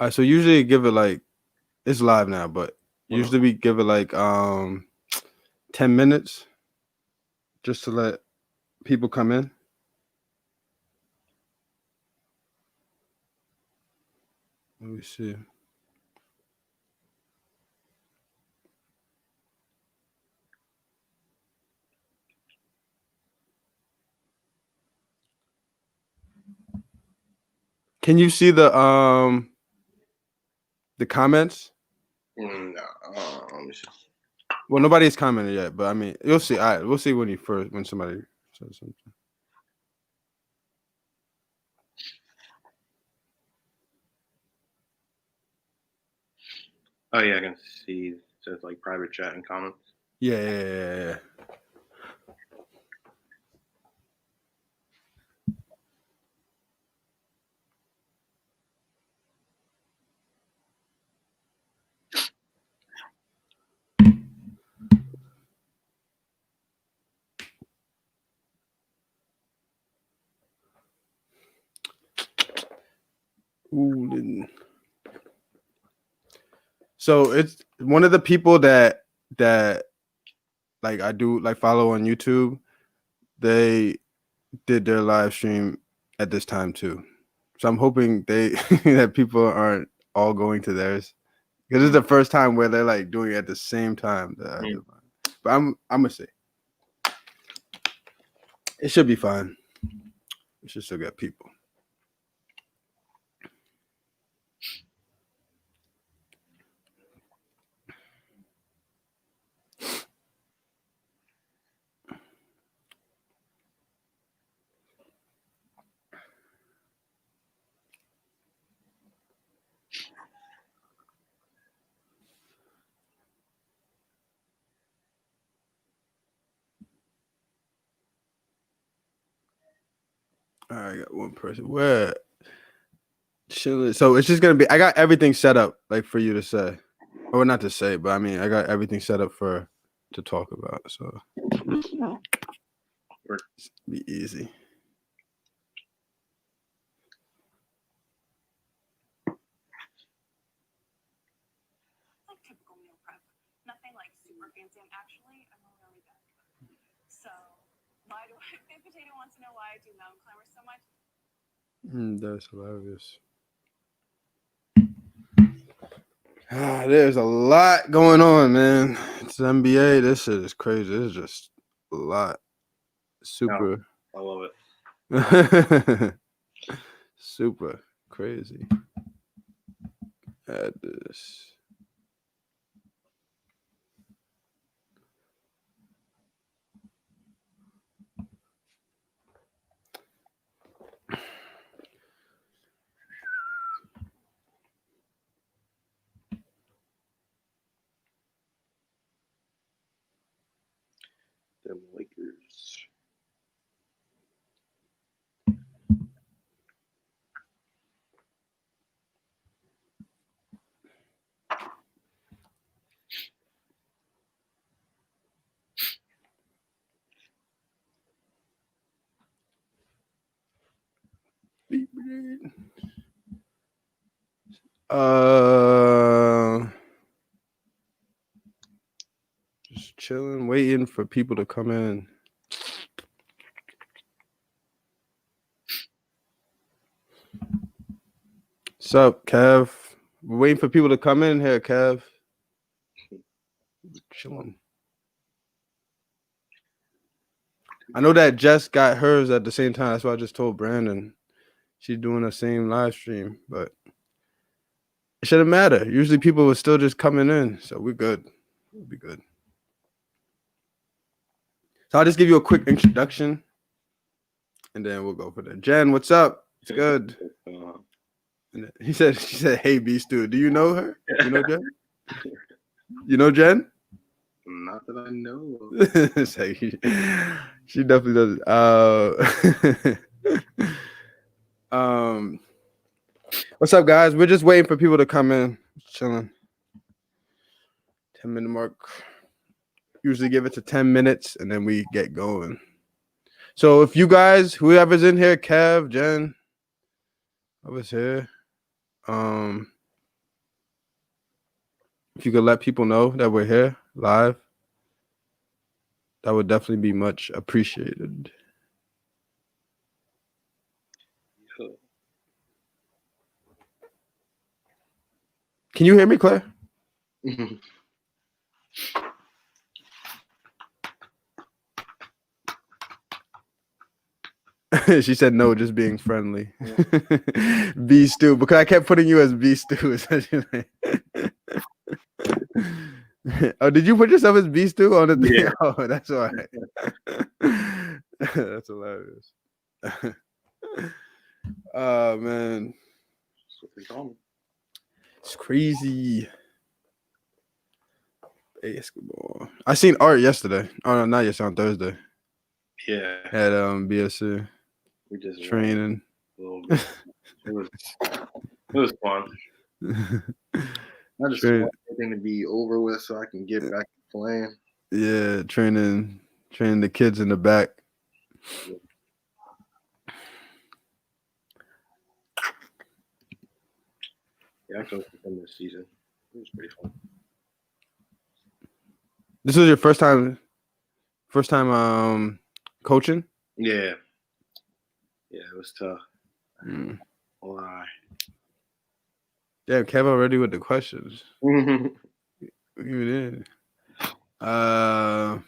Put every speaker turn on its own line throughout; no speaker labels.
So usually give it like it's live now, but usually we give it like 10 minutes just to let people come in. Let me see. Can you see the comments?
No, let me see.
Well, nobody's commented yet, but I mean, you'll see. All right, we'll see when somebody says something.
Oh yeah, I can see. It says like private chat and comments.
Yeah. Ooh. So it's one of the people that like I do like follow on YouTube. They did their live stream at this time too, so I'm hoping that people aren't all going to theirs because it's the first time where they're like doing it at the same time that I do. But I'm gonna say it should be fine. We should still get people. All right, I got one person. Where? So it's just gonna be. I got everything set up, like for you to say, or not to say, but I mean, I got everything set up to talk about. So it's be easy.
Typical meal prep. Nothing like super fancy. Actually, I'm really bad. So, why do Big Potato wants to know why I do mountain climbers so much?
That's hilarious. There's a lot going on, man. It's NBA. This shit is crazy. It's just a lot. Super.
I love
it. Super crazy. Add this.
Them Lakers.
Just chilling, waiting for people to come in. What's up, Kev? We're waiting for people to come in here, Kev. Chilling. I know that Jess got hers at the same time. That's why I just told Brandon. She's doing the same live stream, but it shouldn't matter. Usually people are still just coming in, so we're good. We'll be good. So I'll just give you a quick introduction, and then we'll go for that. Jen, what's up? It's good. And she said, "Hey, B Stu, do you know her? You know Jen? You know Jen?
Not that I know
of." She definitely does. What's up, guys? We're just waiting for people to come in. Chilling. 10-minute mark. Usually give it to 10 minutes and then we get going. So if you guys, whoever's in here, Kev, Jen, I was here. if you could let people know that we're here live, that would definitely be much appreciated. Can you hear me, Claire? She said no, just being friendly. B Stew, because I kept putting you as B Stew essentially. Oh, did you put yourself as B Stew on the thing?
Yeah.
Oh, that's why. That's hilarious. Oh man, it's crazy. Basketball. I seen Art yesterday. Oh no, not yesterday, on Thursday.
Yeah.
At BSC.
We just
training.
A little bit. It was fun. I just want everything to be over with so I can get back to playing.
Yeah, training the kids in the back.
Yeah, I feel fun this season. It was pretty fun.
This was your first time coaching?
Yeah. Yeah, it was tough. Why?
Damn, Kev already with the questions. You did. That's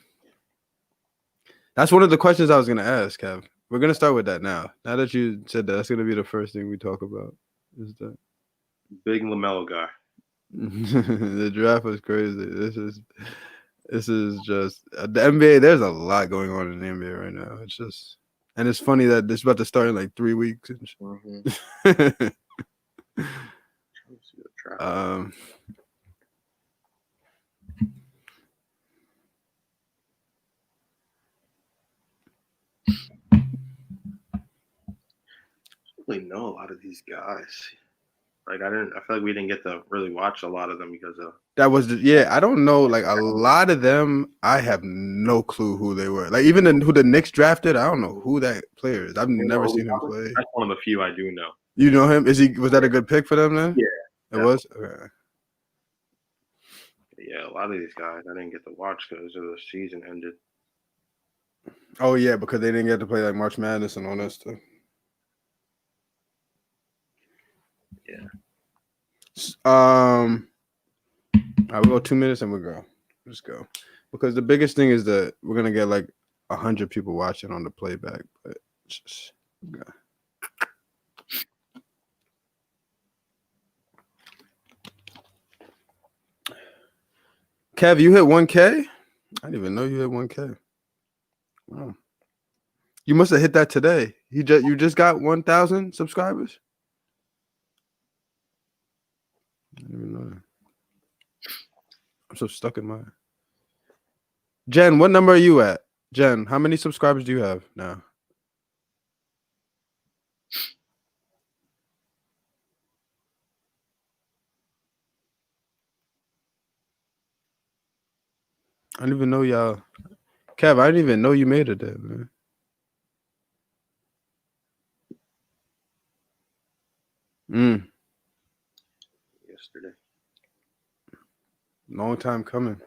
one of the questions I was gonna ask, Kev. We're gonna start with that now. Now that you said that, that's gonna be the first thing we talk about. Is that
big LaMelo guy?
The draft was crazy. This is just the NBA. There's a lot going on in the NBA right now. It's just, and it's funny that this is about to start in like 3 weeks.
Really know a lot of these guys. Like I feel like we didn't get to really watch a lot of them because of
that was I don't know, like a lot of them I have no clue who they were. Like even who the Knicks drafted, I don't know who that player is. I've never seen him play.
That's one of the few I do know.
You know him? Was that a good pick for them then?
Yeah.
It was? Okay.
Yeah, a lot of these guys I didn't get to watch because the season ended.
Oh yeah, because they didn't get to play like March Madness and all that stuff.
Yeah.
All right, we'll go 2 minutes and we'll go. Just go. Because the biggest thing is that we're gonna get like 100 people watching on the playback, but just go. Kev, you hit 1K? I didn't even know you hit 1K. Wow. You must have hit that today. You just got 1,000 subscribers? I didn't even know that. I'm so stuck in my... Jen, what number are you at? Jen, how many subscribers do you have now? I didn't even know y'all... Kev, I didn't even know you made it there, man.
Yesterday.
Long time coming.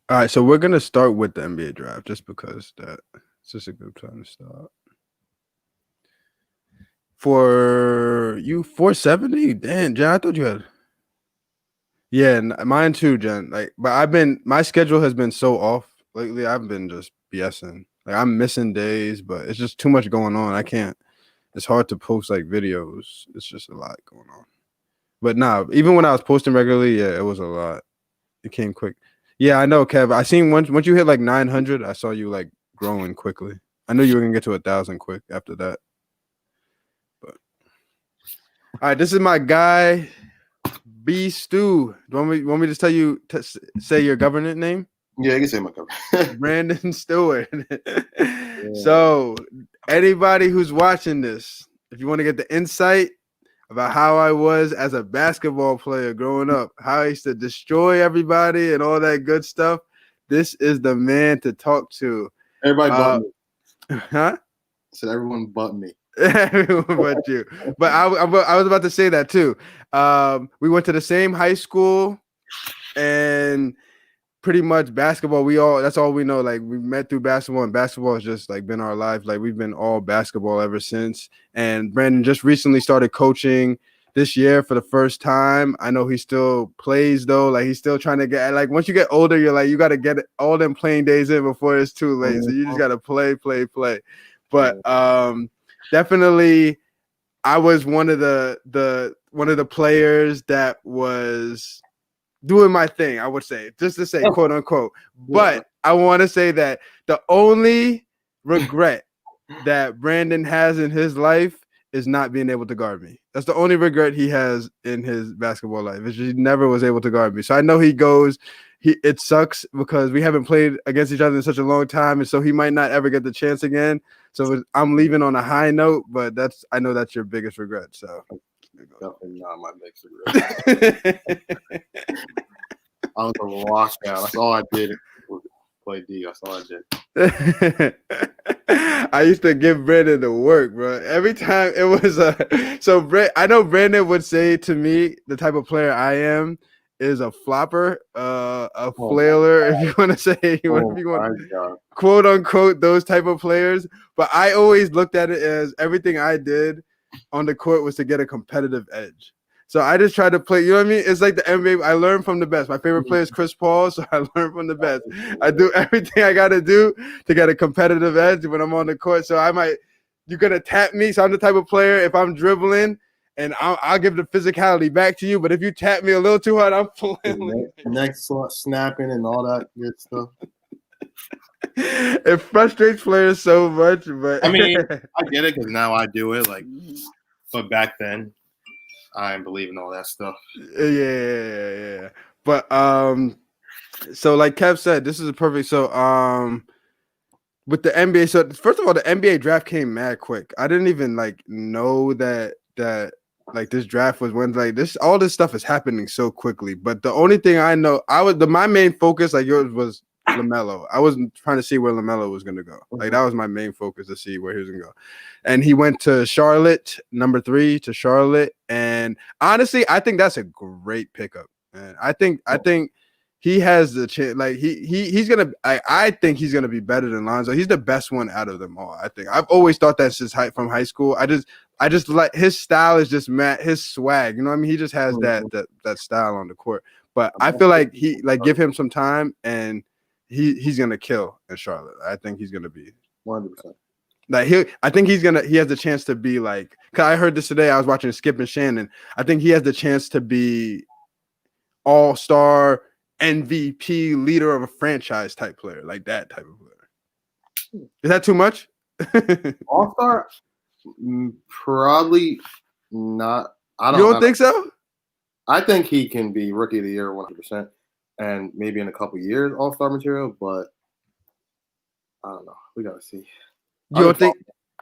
All right, so we're going to start with the NBA draft just because it's just a good time to start. For you, 470? Damn, Jen, I thought you had... Yeah, mine too, Jen. Like, but my schedule has been so off lately. I've been just BSing. Like, I'm missing days, but it's just too much going on. I can't. It's hard to post like videos. It's just a lot going on. But nah, even when I was posting regularly, yeah, it was a lot. It came quick. Yeah, I know, Kev. I seen once you hit like 900, I saw you like growing quickly. I knew you were gonna get to 1,000 quick after that. But all right, this is my guy, B Stew. Do you want me to tell you say your government name?
Yeah, I can say my cover.
Brandon Steward. So anybody who's watching this, if you want to get the insight about how I was as a basketball player growing up, how I used to destroy everybody and all that good stuff, this is the man to talk to.
Everybody but me.
Huh?
I said everyone but me.
Everyone but you. But I was about to say that too. We went to the same high school, and pretty much basketball. That's all we know. Like we met through basketball, and basketball has just like been our life. Like we've been all basketball ever since. And Brandon just recently started coaching this year for the first time. I know he still plays though. Like he's still trying to get, like once you get older, you're like, you got to get all them playing days in before it's too late. So you just got to play. But definitely I was one of the players that was doing my thing, I would say, just to say, quote unquote. But I want to say that the only regret that Brandon has in his life is not being able to guard me. That's the only regret he has in his basketball life. Is he never was able to guard me. So I know it sucks because we haven't played against each other in such a long time, and so he might not ever get the chance again. So I'm leaving on a high note, but I know that's your biggest regret. So
definitely not my biggest regret. I was a washout. That's all I did was play D. That's all I did.
I used to give Brandon the work, bro. Every time it was I know Brandon would say to me, the type of player I am is a flopper, a flailer, if you want to say, if you want quote unquote those type of players. But I always looked at it as everything I did on the court was to get a competitive edge. So I just tried to play, you know what I mean? It's like the NBA. I learned from the best. My favorite player is Chris Paul, so I learned from the best. I do everything I got to do to get a competitive edge when I'm on the court. So you're going to tap me. So I'm the type of player, if I'm dribbling, and I'll give the physicality back to you. But if you tap me a little too hard, I'm flailing.
Next snapping and all that good stuff.
It frustrates players so much, but
I mean, I get it because now I do it. Like, but back then, I didn't believe in all that stuff.
Yeah. But so like Kev said, this is a perfect. So with the NBA. So first of all, the NBA draft came mad quick. I didn't even like know that like this draft was when like this all this stuff is happening so quickly. But the only thing I know, my main focus like yours was LaMelo. I wasn't trying to see where LaMelo was going to go. Like that was my main focus to see where he was going to go. And he went to Charlotte, number 3 to Charlotte. And honestly, I think that's a great pickup. And I think he has the chance. Like he's gonna. I think he's gonna be better than Lonzo. He's the best one out of them all. I think I've always thought that since from high school. I just like his style is just his swag. You know what I mean? He just has that style on the court. But I feel like give him some time and he's gonna kill in Charlotte. I think he's gonna be
100%.
Like I think he has the chance to be like. Cause I heard this today. I was watching Skip and Shannon. I think he has the chance to be all-star, MVP, leader of a franchise type player, like that type of player. Is that too much?
All-star? Probably not.
You don't think so?
I think he can be rookie of the year 100%, and maybe in a couple years all-star material. But I don't know. We gotta see.
You don't think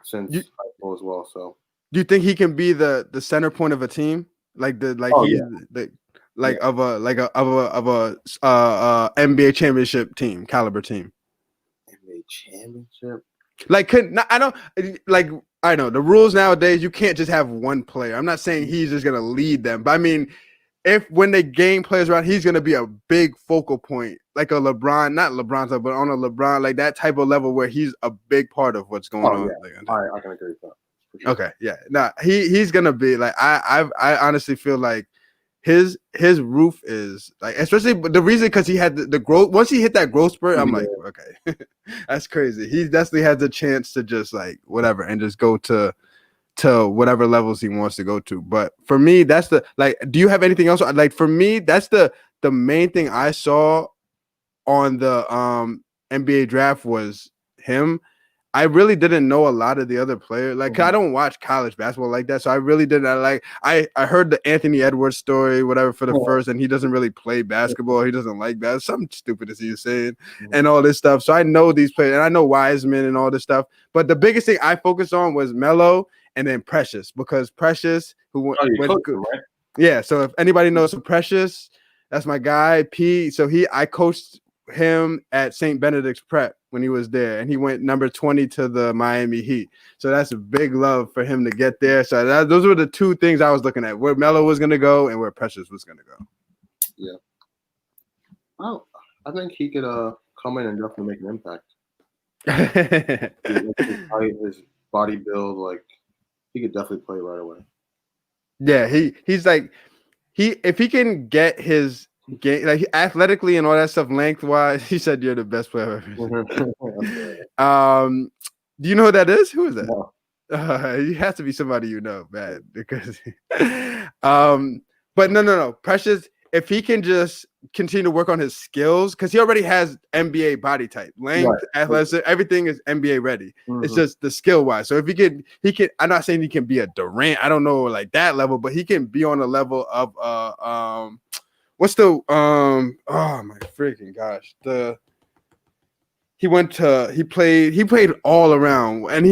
since high school as well? So
do you think he can be the center point of a team, like of a NBA championship team, caliber team?
NBA championship?
I know the rules nowadays. You can't just have one player. I'm not saying he's just gonna lead them, but I mean, when they game players around, he's gonna be a big focal point, like a LeBron, not LeBron's level, but on a LeBron, like that type of level where he's a big part of what's going on.
Yeah. I can agree with that.
Sure. Okay, yeah. Nah, he's gonna be like I honestly feel like his roof is like, especially the reason because he had the growth. Once he hit that growth spurt, I'm like, okay, that's crazy. He definitely has the chance to just like whatever and just go to whatever levels he wants to go to. But for me, that's the like. Do you have anything else? Like for me, that's the main thing I saw on the NBA draft was him. I really didn't know a lot of the other players. Like, I don't watch college basketball like that, so I really didn't. Like, I heard the Anthony Edwards story, whatever, for the first, and he doesn't really play basketball. He doesn't like that. Something stupid as he was saying, and all this stuff. So I know these players, and I know Wiseman and all this stuff. But the biggest thing I focused on was Melo and then Precious, because Precious, who went good, right? Yeah. So if anybody knows Precious, that's my guy. P. So I coached him at St. Benedict's Prep when he was there, and he went number 20 to the Miami Heat. So that's a big love for him to get there. So those were the two things I was looking at: where Melo was going to go and where Precious was going to go.
Yeah. Oh, I think he could come in and definitely make an impact. His body build, like he could definitely play right away.
Yeah, he's like if he can get his game like athletically and all that stuff lengthwise, he said you're the best player I've ever seen. Do you know who that is? Who is that?
No.
You have to be somebody you know, man, because but no. Precious, if he can just continue to work on his skills, because he already has NBA body type, length, athleticism, everything is NBA ready. It's just the skill wise. So if he can, I'm not saying he can be a Durant, I don't know like that level, but he can be on a level of what's the oh my freaking gosh, he played all around, and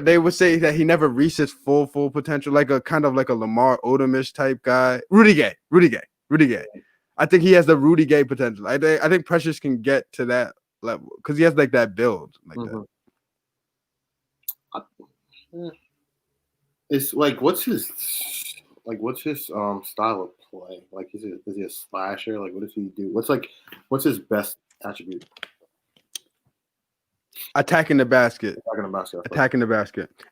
they would say that he never reached his full potential, like a kind of like a Lamar Odom-ish type guy. Rudy Gay. I think he has the Rudy Gay potential. I think Precious can get to that level because he has like that build like
that. It's like what's his style of play? Like is he a slasher? Like what does he do? What's his best attribute?
Attacking the basket.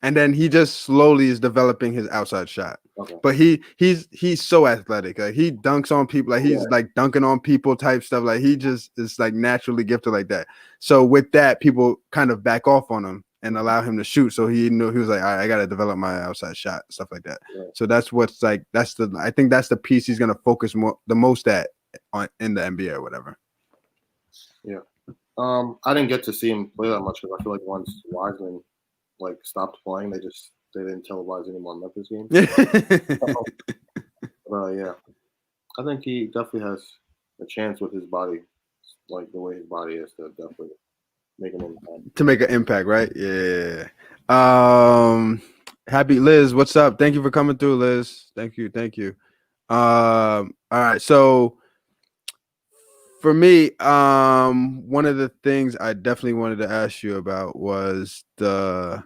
And then he just slowly is developing his outside shot. Okay. But he's so athletic. Like he dunks on people. Like he's like dunking on people type stuff. Like he just is like naturally gifted like that. So with that, people kind of back off on him and allow him to shoot. So he knew, he was like, all right, I got to develop my outside shot, stuff like that. Yeah. So that's what's like, I think that's the piece he's going to focus the most at in the NBA or whatever.
Yeah. I didn't get to see him play that much because I feel like once Wiseman like stopped playing, they didn't televise any more Memphis games. Yeah, I think he definitely has a chance with his body, like the way his body is, to definitely make an impact.
To make an impact, right? Yeah. Happy Liz, what's up? Thank you for coming through, Liz. Thank you. All right, so. For me, one of the things I definitely wanted to ask you about was so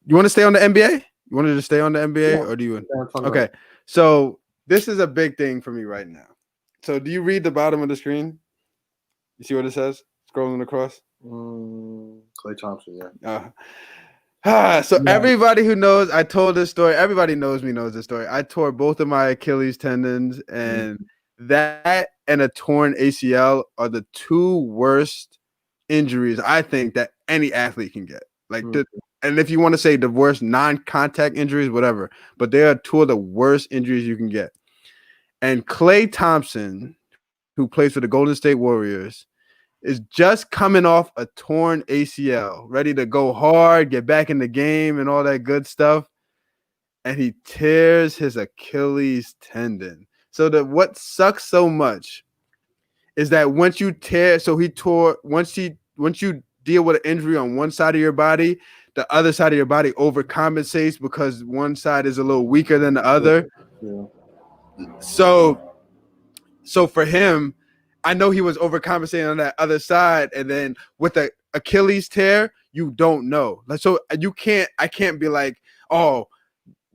you want to stay on the NBA? You wanted to stay on the NBA, or do you? Okay, so this is a big thing for me right now. So do you read the bottom of the screen? You see what it says? Scrolling across.
Klay Thompson, yeah.
So everybody who knows, I told this story. Everybody knows this story. I tore both of my Achilles tendons, and that and a torn ACL are the two worst injuries I think that any athlete can get. Like, and if you want to say the worst non-contact injuries, whatever, but they are two of the worst injuries you can get. And Klay Thompson, who plays for the Golden State Warriors, is just coming off a torn ACL, ready to go hard, get back in the game and all that good stuff. And he tears his Achilles tendon. So what sucks so much is that once you tear, once you deal with an injury on one side of your body, the other side of your body overcompensates because one side is a little weaker than the other. Yeah. So for him, I know he was overcompensating on that other side, and then with the Achilles tear, you don't know. So I can't be like, oh,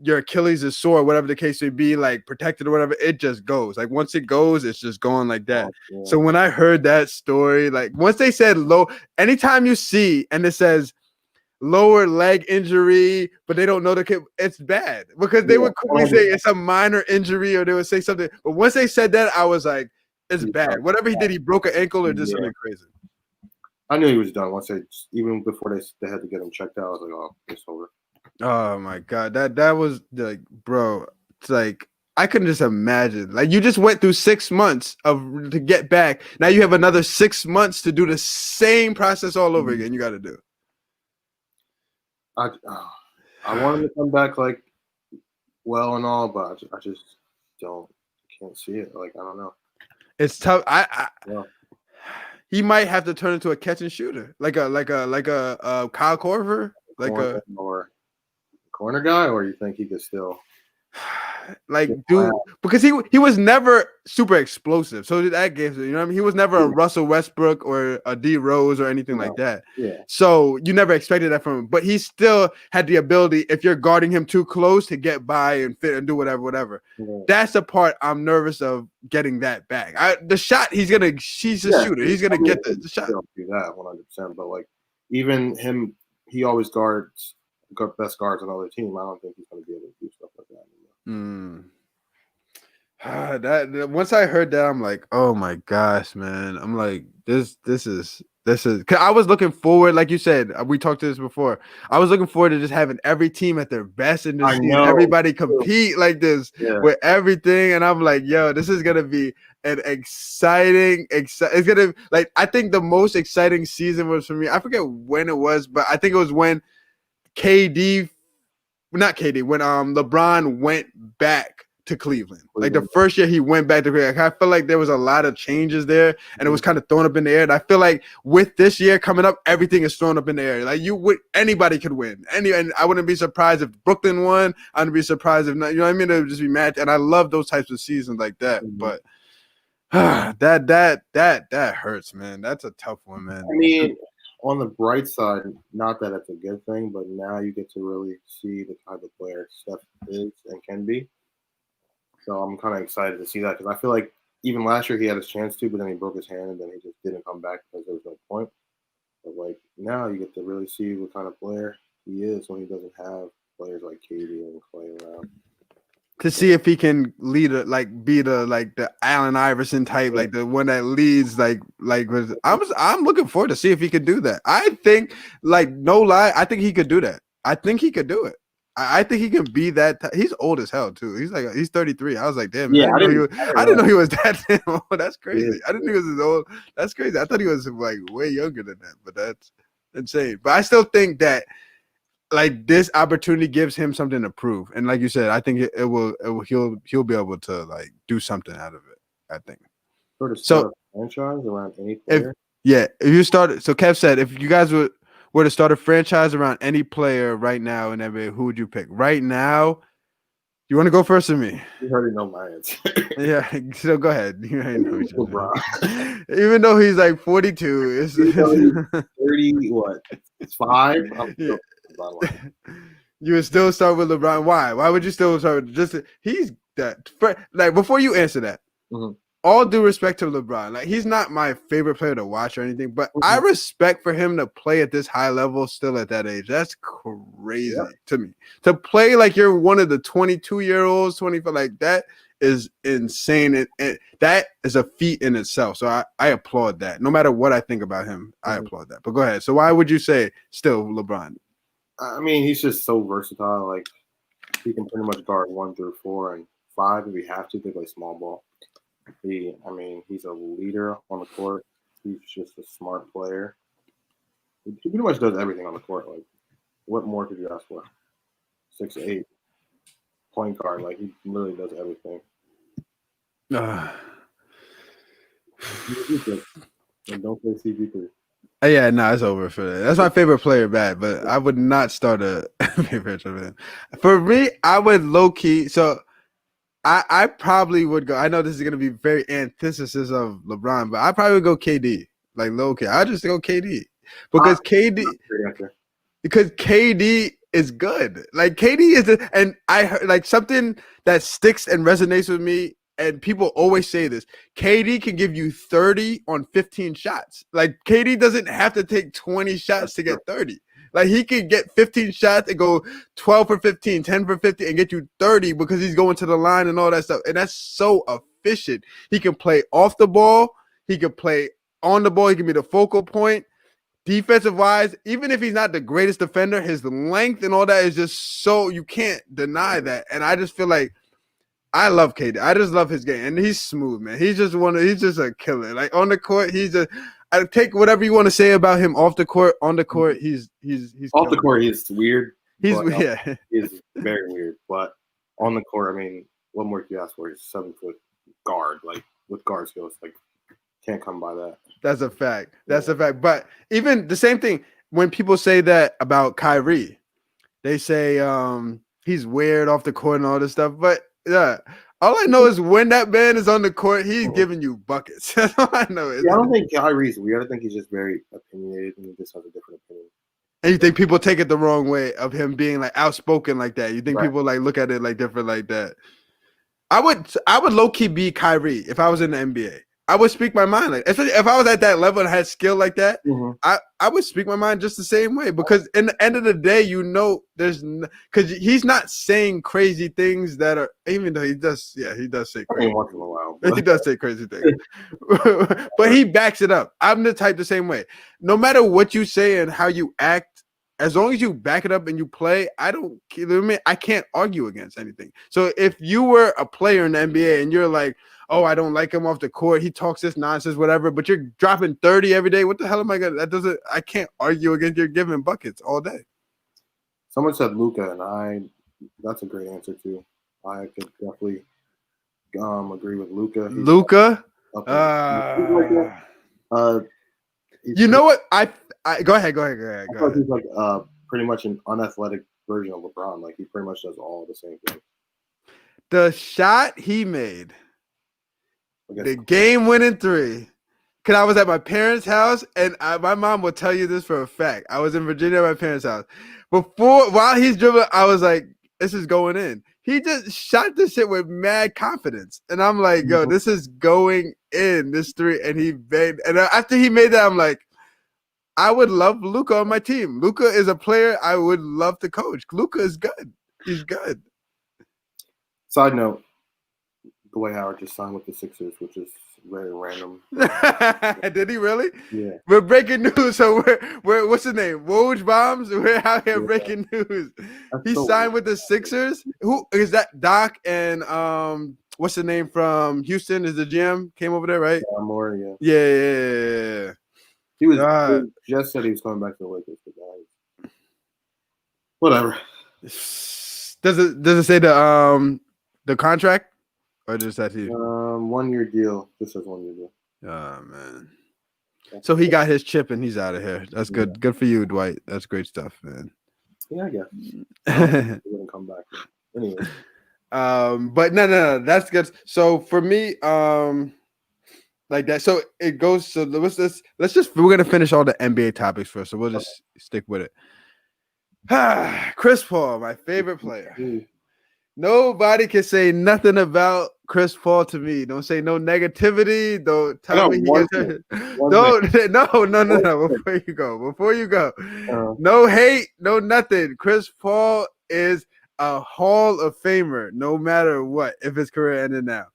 your Achilles is sore, whatever the case may be, like protected or whatever. It just goes. Like once it goes, it's just going like that. Oh, yeah. So when I heard that story, like once they said anytime you see and it says lower leg injury, but they don't know the kid, it's bad because they would quickly say it's a minor injury or they would say something. But once they said that, I was like, it's bad. Whatever he did, he broke an ankle or did something crazy.
I knew he was done even before they had to get him checked out. I was like, oh, it's over.
Oh my God, that was like, bro, it's like I couldn't just imagine. Like you just went through 6 months to get back. Now you have another 6 months to do the same process all over again. You got to do.
I wanted to come back like well and all, but I just can't see it. Like I don't know.
It's tough. He might have to turn into a catch and shooter, like a Kyle Korver, like or
corner guy, or you think he could still?
like dude, because he was never super explosive. So that gives you know what I mean. He was never a Russell Westbrook or a D Rose or anything like that.
Yeah.
So you never expected that from him. But he still had the ability, if you're guarding him too close, to get by and fit and do whatever.
Yeah.
That's the part I'm nervous of getting that back. The shot he's a shooter. He's gonna get the shot.
He'll do that 100%. But like even him, he always guards best guards on other team. I don't think he's gonna be able to do stuff like that anymore.
That once I heard that, I'm like, oh my gosh, man. I'm like, this is because I was looking forward, like you said, we talked to this before. I was looking forward to just having every team at their best and just seeing everybody compete like this with everything. And I'm like, yo, this is gonna be an exciting. It's gonna I think the most exciting season was for me. I forget when it was, but I think it was when when LeBron went back to Cleveland. Like the first year he went back to Cleveland. I feel like there was a lot of changes there and it was kind of thrown up in the air. And I feel like with this year coming up, everything is thrown up in the air. Like anybody could win. And I wouldn't be surprised if Brooklyn won. I wouldn't be surprised if not, you know what I mean? It would just be mad. And I love those types of seasons like that. But that hurts, man. That's a tough one, man.
I mean, on the bright side, not that it's a good thing, but now you get to really see the type of player Steph is and can be. So I'm kind of excited to see that because I feel like even last year he had his chance to, but then he broke his hand and then he just didn't come back because there was no point. But like now you get to really see what kind of player he is when he doesn't have players like KD and Klay around.
To see if he can be the Allen Iverson type, like the one that leads, I'm looking forward to see if he could do that. I think, no lie, I think he could do that. I think he could do it. I think he can be that. He's old as hell too. He's 33. I was like, damn.
Yeah,
I didn't know he was that damn old. That's crazy. Yeah. I didn't think he was as old. That's crazy. I thought he was like way younger than that. But that's insane. But I still think that. Like this opportunity gives him something to prove, and like you said, I think it will. He'll be able to do something out of it. I think.
So franchise around any player.
If you started, so Kev said, if you guys were to start a franchise around any player right now in NBA, who would you pick? Right now, you want to go first or me?
You already know my answer.
Yeah, so go ahead. You already know LeBron. Even though he's like 42, it's
30. What? It's 5.
Yeah. You would still start with LeBron. Why? Why would you still start with he's that before you answer that, all due respect to LeBron, he's not my favorite player to watch or anything, but I respect for him to play at this high level still at that age. That's crazy to me. To play like you're one of the 22-year-olds, 25, like that is insane. And that is a feat in itself. So I applaud that. No matter what I think about him, I applaud that. But go ahead. So why would you say still LeBron?
I mean, he's just so versatile. Like, he can pretty much guard 1 through 4 and 5 if we have to. They play small ball. He's a leader on the court. He's just a smart player. He pretty much does everything on the court. Like, what more could you ask for? 6'8", point guard. Like, he literally does everything. And don't play CP3.
Yeah, no, it's over for that. That's my favorite player, bad, but I would not start a favorite for him. For me, I would low key. So I probably would go. I know this is gonna be very antithesis of LeBron, but I probably would go KD, like low key. I just go KD because KD is good. Like KD is, and I heard like something that sticks and resonates with me. And people always say this, KD can give you 30 on 15 shots. Like, KD doesn't have to take 20 shots to get 30. Like, he can get 15 shots and go 12 for 15, 10 for 50, and get you 30 because he's going to the line and all that stuff. And that's so efficient. He can play off the ball. He can play on the ball. He can be the focal point. Defensive-wise, even if he's not the greatest defender, his length and all that is just so – you can't deny that. And I just feel like I love KD. I just love his game, and he's smooth, man. He's just a killer. Like on the court, I take whatever you want to say about him off the court. On the court, he's
off the court. He's weird.
He's
very weird. But on the court, I mean, what more can you ask for? He's a 7-foot guard, like with guard skills. Like, can't come by that.
That's a fact. That's a fact. But even the same thing when people say that about Kyrie, they say he's weird off the court and all this stuff, but Yeah. All I know is when that man is on the court, he's giving you buckets. That's all I know.
Yeah, I don't think Kyrie's weird. I think he's just very opinionated and he just has a different opinion.
And you think people take it the wrong way of him being like outspoken like that? You think
Right.
people like look at it like different like that? I would low key be Kyrie if I was in the NBA. I would speak my mind, like especially if I was at that level and had skill like that. I would speak my mind just the same way because in the end of the day, you know, because he's not saying crazy things that are even though he does say crazy.
Once in a while,
He does say crazy things, but he backs it up. I'm the type the same way. No matter what you say and how you act, as long as you back it up and you play, I can't argue against anything. So if you were a player in the NBA and you're like, oh, I don't like him off the court, he talks this nonsense, whatever, but you're dropping 30 every day, what the hell am I gonna? I can't argue against your giving buckets all day.
Someone said Luka, and that's a great answer too. I could definitely agree with Luka.
Luka? You know what? Go ahead.
I thought he's like pretty much an unathletic version of LeBron. Like he pretty much does all the same thing.
The shot he made, the game-winning 3. Because I was at my parents' house, and my mom will tell you this for a fact. I was in Virginia at my parents' house. While he's dribbling, I was like, this is going in. He just shot this shit with mad confidence. And I'm like, yo, this is going in, this 3. And he made, and after he made that, I'm like, I would love Luka on my team. Luka is a player I would love to coach. Luka is good. He's good.
Side note, Dwight Howard just signed with the Sixers, which is very random.
Did he really?
Yeah.
We're breaking news. So we're what's his name? Woj Bombs. We're out here breaking news. He signed with the Sixers. Who is that? Doc and what's the name from Houston? Is the GM came over there, right?
Yeah, more, yeah.
Yeah.
He just said he was coming back to the Lakers, but whatever.
Does it say the contract? Or just that he
1-year deal. This says 1-year deal.
Oh man. So he got his chip and he's out of here. That's good. Yeah. Good for you, Dwight. That's great stuff, man.
Yeah, I guess. He wouldn't come back. Anyway.
But no, that's good. So for me, like that. So it goes. So let's just we're gonna finish all the NBA topics first. So we'll just stick with it. Chris Paul, my favorite player. Nobody can say nothing about Chris Paul to me. Don't say no negativity. Don't tell me he gets hurt. No. Before you go. No hate, no nothing. Chris Paul is a Hall of Famer, no matter what, if his career ended now.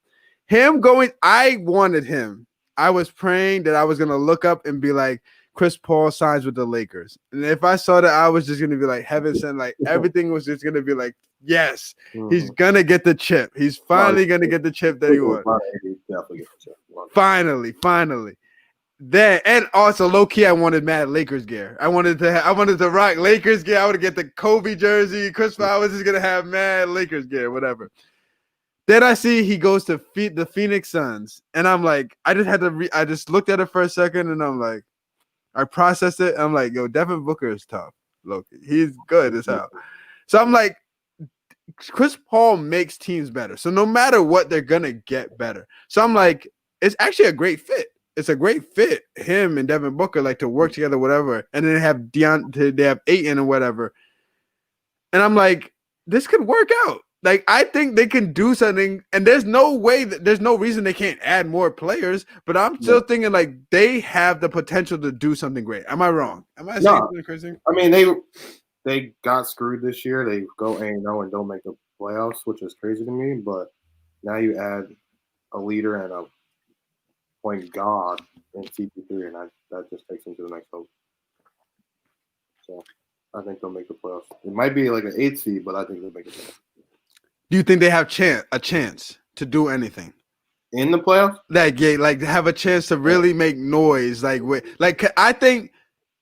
I wanted him. I was praying that I was gonna look up and be like, Chris Paul signs with the Lakers. And if I saw that, I was just gonna be like, heaven sent, like everything was just gonna be like, yes, he's gonna get the chip. He's finally gonna get the chip that he wants. Finally. Then and also low key, I wanted mad Lakers gear. I wanted to rock Lakers gear. I would get the Kobe jersey. Chris Paul was just gonna have mad Lakers gear, whatever. Then I see he goes to the Phoenix Suns, and I'm like, I just looked at it for a second, and I'm like, I processed it. I'm like, yo, Devin Booker is tough. Look, he's good as hell. So I'm like, Chris Paul makes teams better. So no matter what, they're gonna get better. So I'm like, it's actually a great fit. It's a great fit, him and Devin Booker, like to work together, whatever. And then they have they have Ayton or whatever. And I'm like, this could work out. Like, I think they can do something, and there's no reason they can't add more players, but I'm still thinking, like, they have the potential to do something great. Am I wrong? Am I saying something crazy?
I mean, they got screwed this year. They go 8-0 and don't make the playoffs, which is crazy to me, but now you add a leader and a point guard in CP3, and that just takes them to the next level. So I think they'll make the playoffs. It might be like an 8 seed, but I think they'll make the playoffs.
Do you think they have a chance to do anything
in the playoffs?
Like have a chance to really make noise, I think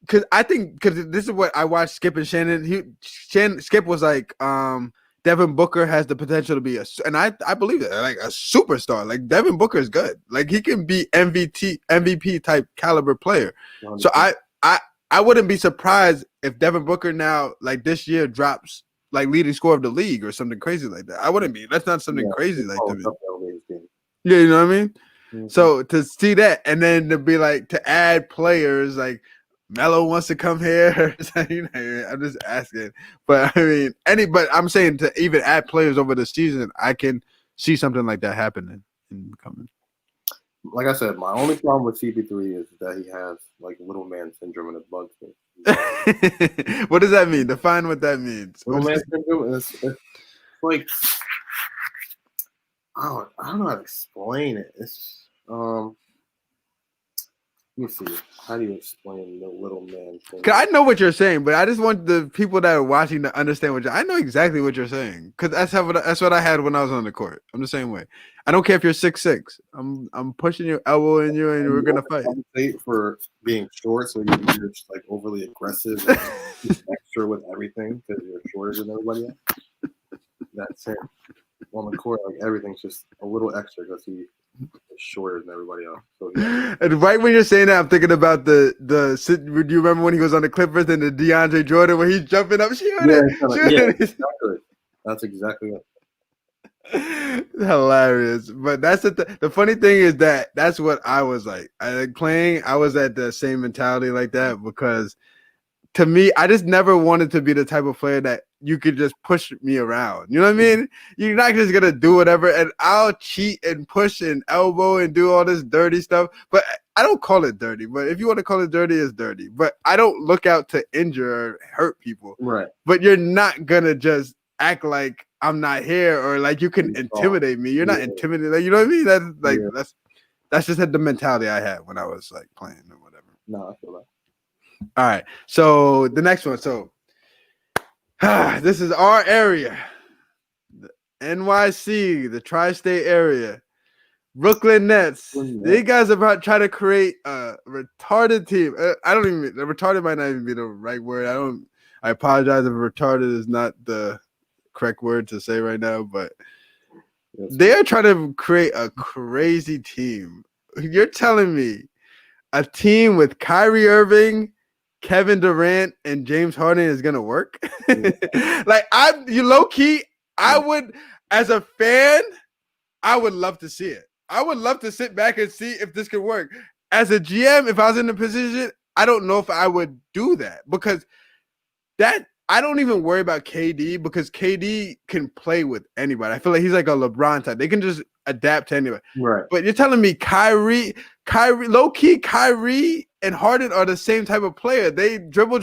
because this is what I watched Skip and Shannon. Skip was like, Devin Booker has the potential to be and I believe that, like a superstar. Like Devin Booker is good. Like he can be MVP type caliber player. 100%. So I wouldn't be surprised if Devin Booker now, like this year, drops like leading scorer of the league or something crazy like that. I wouldn't be. That's not something crazy like to me. Yeah, you know what I mean?
Mm-hmm.
So to see that and then to be like to add players like Melo wants to come here. I'm just asking. But I mean but I'm saying to even add players over the season, I can see something like that happening and coming.
Like I said, my only problem with CP3 is that he has like little man syndrome and it bugs me.
What does that mean? Define what that means.
Little man syndrome is like I don't know how to explain it. It's let me see. How do you explain the little man syndrome?
I know what you're saying, but I just want the people that are watching to understand I know exactly what you're saying because that's what I had when I was on the court. I'm the same way. I don't care if you're 6'6". I'm pushing your elbow in you, and we're gonna fight.
For being short, so you're just like overly aggressive, and extra with everything because you're shorter than everybody else. That's it. On the court, like everything's just a little extra because he is shorter than everybody else. So
and right when you're saying that, I'm thinking about do you remember when he was on the Clippers and the DeAndre Jordan where he's jumping up,
exactly. That's exactly it.
Hilarious. But that's the funny thing is that's what I was like. Playing, I was at the same mentality like that because to me, I just never wanted to be the type of player that you could just push me around. You know what I mean? You're not just gonna do whatever, and I'll cheat and push and elbow and do all this dirty stuff. But I don't call it dirty. But if you want to call it dirty, it's dirty. But I don't look out to injure or hurt people.
Right.
But you're not gonna just act like I'm not here or like you can intimidate me. You're not intimidated. Like, you know what I mean? That's just the mentality I had when I was like playing or whatever.
No, I feel that.
All right. So the next one. So this is our area. The NYC, the tri-state area. Brooklyn Nets. These guys are about trying to create a retarded team. Retarded might not even be the right word. I apologize if retarded is not the correct word to say right now, but they are trying to create a crazy team. You're telling me a team with Kyrie Irving, Kevin Durant, and James Harden is gonna work? Like low key, I would, as a fan, I would love to see it. I would love to sit back and see if this could work. As a GM, if I was in the position, I don't know if I would do that because I don't even worry about KD because KD can play with anybody. I feel like he's like a LeBron type. They can just adapt to anybody.
Right.
But you're telling me Kyrie, low-key, Kyrie and Harden are the same type of player. They dribble,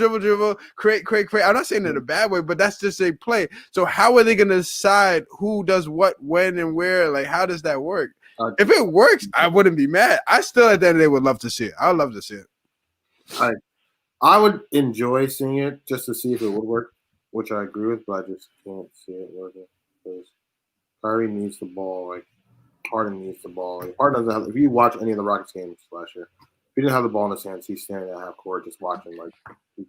create. I'm not saying it in a bad way, but that's just a play. So how are they going to decide who does what, when, and where? Like, how does that work? If it works, I wouldn't be mad. I still, at the end of the day, would love to see it. I would love to see it.
I would enjoy seeing it just to see if it would work, which I agree with, but I just can't see it working because Kyrie needs the ball. Like, Harden needs the ball. Like, Harden doesn't have. If you watch any of the Rockets games last year, if he didn't have the ball in his hands, he's standing at half court just watching. Like, he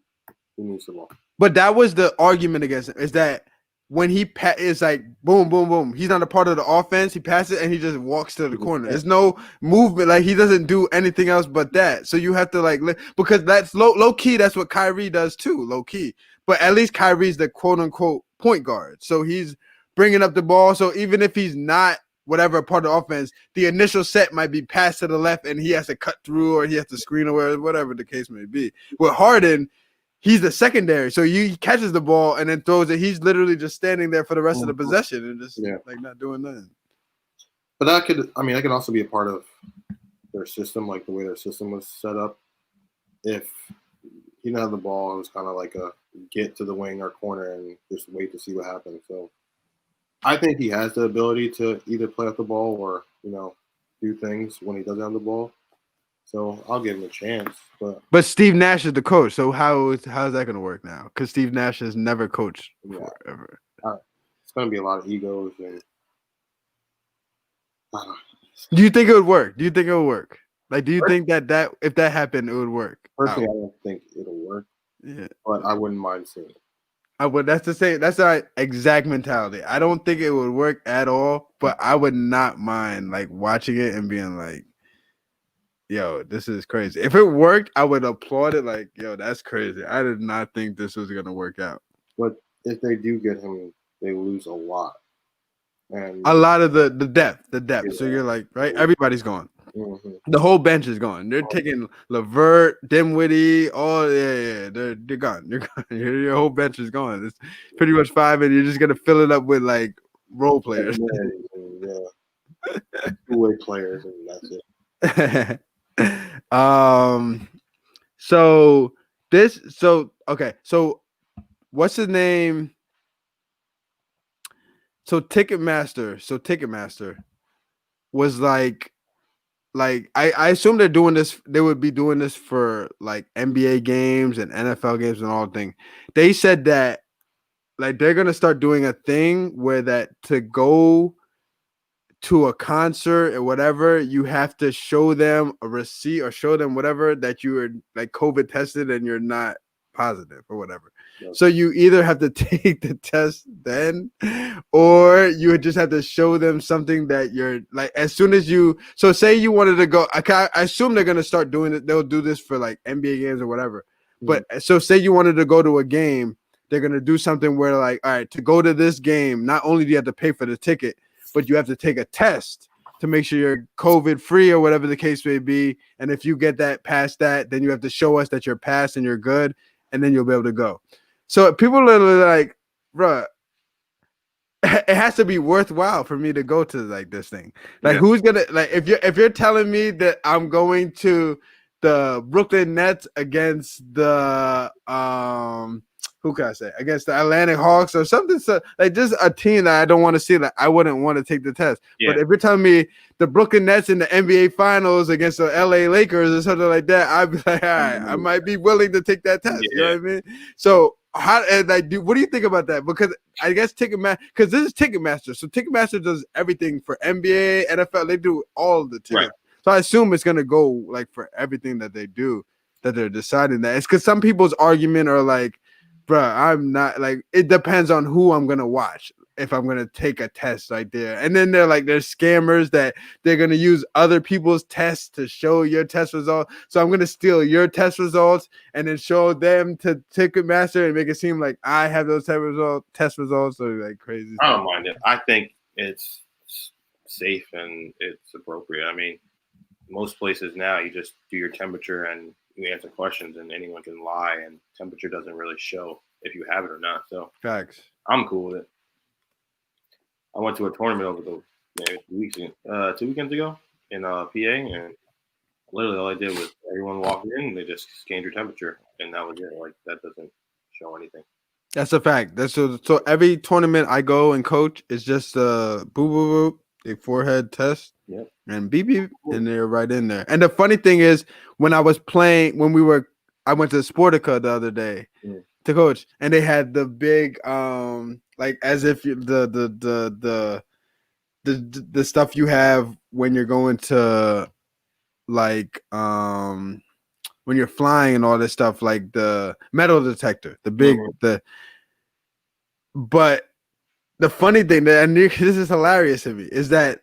needs the ball.
But that was the argument against him, is that when he it's like boom, boom, boom. He's not a part of the offense. He passes and he just walks to the corner. There's no movement. Like, he doesn't do anything else but that. So you have to because that's low key. That's what Kyrie does too, low key. But at least Kyrie's the quote unquote point guard. So he's bringing up the ball. So even if he's not whatever part of the offense, the initial set might be passed to the left and he has to cut through or he has to screen or whatever the case may be. With Harden, he's the secondary. So he catches the ball and then throws it. He's literally just standing there for the rest of the possession and just like not doing nothing.
But that could also be a part of their system, like the way their system was set up. If he didn't have the ball, it was kind of like a get to the wing or corner and just wait to see what happens. So I think he has the ability to either play off the ball or, do things when he doesn't have the ball. So I'll give him a chance. But
Steve Nash is the coach. So how is that going to work now? Because Steve Nash has never coached before, ever.
It's going to be a lot of egos. And
do you think it would work? Like, do you think that if that happened, it would work?
Personally, I don't think it'll work. Yeah. But I wouldn't mind seeing it.
That's the same. That's our exact mentality. I don't think it would work at all, but I would not mind like watching it and being like, yo, this is crazy. If it worked, I would applaud it. Like, yo, that's crazy. I did not think this was gonna work out.
But if they do get him, they lose a lot. And
A lot of the depth.
Yeah.
So you're like, right? Everybody's gone.
mhm.
The whole bench is gone. They're taking Levert, Dinwiddie, all they're gone. You're gone. Your whole bench is gone. It's pretty much 5, and you're just gonna fill it up with like role players.
Yeah, two-way players, and that's it.
So okay. So what's his name? So Ticketmaster was like I assume they're doing this. They would be doing this for like NBA games and NFL games and all thing. They said that like they're gonna start doing a thing where that to go to a concert or whatever, you have to show them a receipt or show them whatever that you are like COVID tested and you're not positive or whatever.
Yes.
So you either have to take the test then, or you would just have to show them something that you're like as soon as you. So say you wanted to go. I assume they're gonna start doing it. They'll do this for like NBA games or whatever. But so say you wanted to go to a game, they're gonna do something where like, all right, to go to this game, not only do you have to pay for the ticket, but you have to take a test to make sure you're COVID free or whatever the case may be. And if you get that past that, then you have to show us that you're passed and you're good, and then you'll be able to go. So people are like, bruh, it has to be worthwhile for me to go to like this thing. Like, who's gonna like if you're telling me that I'm going to the Brooklyn Nets against the who can I say against the Atlantic Hawks or something, so like just a team that I don't want to see, like I wouldn't want to take the test. But if you're telling me the Brooklyn Nets in the NBA Finals against the LA Lakers or something like that, I'd be like, all right, I might be willing to take that test. You know what I mean? So how and like, what do you think about that? Because I guess Ticketmaster, because this is Ticketmaster, so Ticketmaster does everything for NBA, NFL, they do all the tickets. Right. So I assume it's gonna go like for everything that they do, that they're deciding that. It's because some people's argument are like, bruh, I'm not like, it depends on who I'm gonna watch if I'm gonna take a test right there. And then they're like, there's scammers that they're gonna use other people's tests to show your test result. So I'm gonna steal your test results and then show them to Ticketmaster and make it seem like I have those test results. So like crazy.
I don't mind it. I think it's safe and it's appropriate. I mean, most places now you just do your temperature and you answer questions and anyone can lie, and temperature doesn't really show if you have it or not. So
facts.
I'm cool with it. I went to a tournament over the 2 weekends ago in PA, and literally all I did was everyone walked in and they just scanned your temperature, and that was it. Like that doesn't show anything.
That's a fact. That's so every tournament I go and coach is just a boop boop boop, a forehead test.
Yep.
And beep beep, and they're right in there. And the funny thing is, when I was playing, I went to Sportica the other day to coach, and they had the big, like as if the stuff you have when you're going to, like, when you're flying and all this stuff, like the metal detector, the big But the funny thing and this is hilarious to me, is that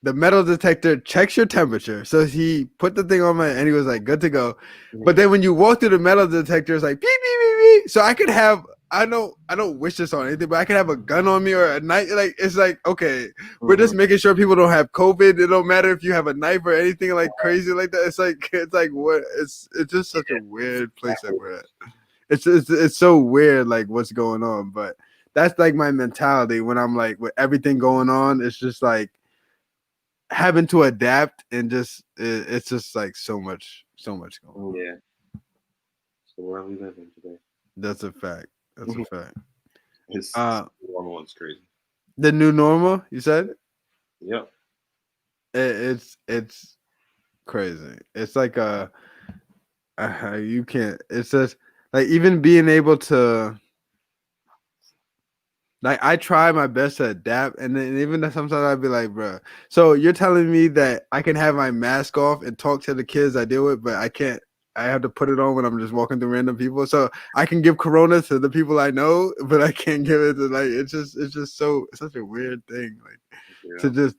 the metal detector checks your temperature. So he put the thing on and he was like, good to go. But then when you walk through the metal detector, it's like beep, beep, beep, beep. So I could have, I don't wish this on anything, but I could have a gun on me or a knife. Like, it's like, okay, we're just making sure people don't have COVID. It don't matter if you have a knife or anything like crazy like that. It's like what? It's just such a weird place that we're at. It's so weird, like what's going on. But that's like my mentality when I'm like, with everything going on, it's just like having to adapt, and just it's just like so much going on.
Yeah. It's the world we live in today.
That's a fact. That's a fact.
It's normal. It's crazy.
The new normal, you said?
Yep.
It's crazy. It's like you can't. It's just like even being able to. Like I try my best to adapt, and then even sometimes I'd be like, bro. So you're telling me that I can have my mask off and talk to the kids I deal with, but I can't. I have to put it on when I'm just walking through random people. So I can give Corona to the people I know, but I can't give it to like. It's just such a weird thing, like to just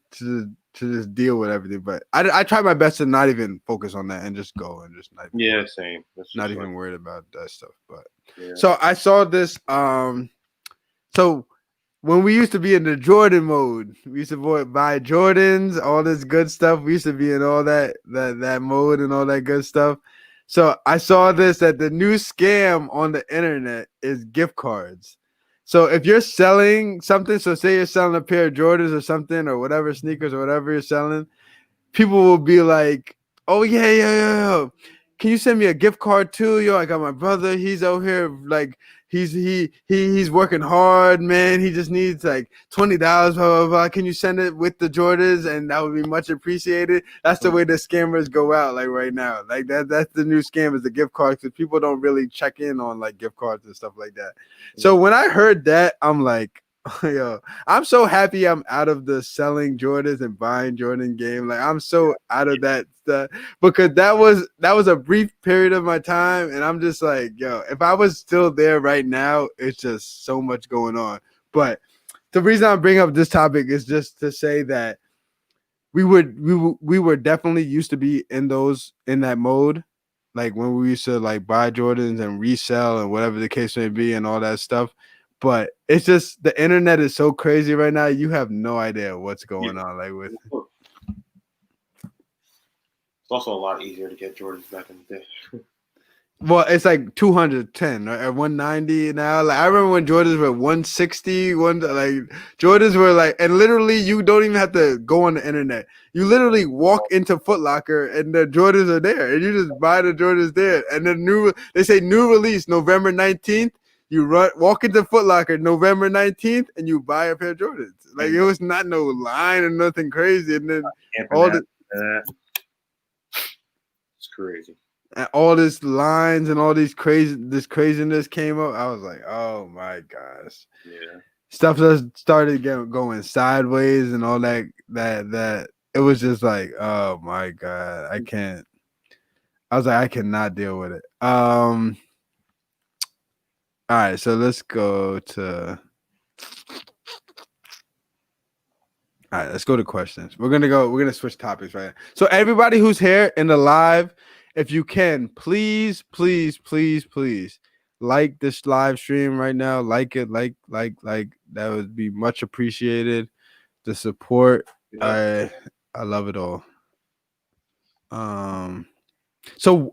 deal with everything. But I try my best to not even focus on that and just go and just not.
Same.
Not even worried about that stuff. But
yeah.
So I saw this So when we used to be in the Jordan mode, we used to buy Jordans, all this good stuff. We used to be in all that mode and all that good stuff. So I saw this that the new scam on the internet is gift cards. So if you're selling something, so say you're selling a pair of Jordans or something or whatever, sneakers or whatever you're selling, people will be like, "Oh yeah. Can you send me a gift card too? Yo, I got my brother. He's out here like he's working hard, man. He just needs like $20, blah, blah, blah. Can you send it with the Jordans? And that would be much appreciated." That's the way the scammers go out, like right now. Like that's the new scam is the gift cards, because people don't really check in on like gift cards and stuff like that. So when I heard that, I'm like, yo, I'm so happy I'm out of the selling Jordans and buying Jordan game. Like I'm so out of that stuff, because that was a brief period of my time, and I'm just like, yo, if I was still there right now, it's just so much going on. But the reason I bring up this topic is just to say that we were definitely used to be in that mode, like when we used to like buy Jordans and resell and whatever the case may be and all that stuff. But it's just the internet is so crazy right now. You have no idea what's going on. Like with,
it's also a lot easier to get Jordans back in the day.
well, it's like 210 or 190 now. Like I remember when Jordans were 160, Jordans were like, and literally you don't even have to go on the internet. You literally walk into Foot Locker and the Jordans are there, and you just buy the Jordans there. And they say new release November 19th. You walk into Foot Locker November 19th and you buy a pair of Jordans. Like it was not no line or nothing crazy. And then
it's crazy.
And all this lines and all this craziness came up. I was like, oh my gosh.
Yeah.
Stuff that started going sideways and all that it was just like, oh my God, I can't. I was like, I cannot deal with it. All right, so let's go to. All right, let's go to questions. We're gonna switch topics right now. So everybody who's here in the live, if you can, please like this live stream right now. Like it, like that would be much appreciated. The support, I love it all. So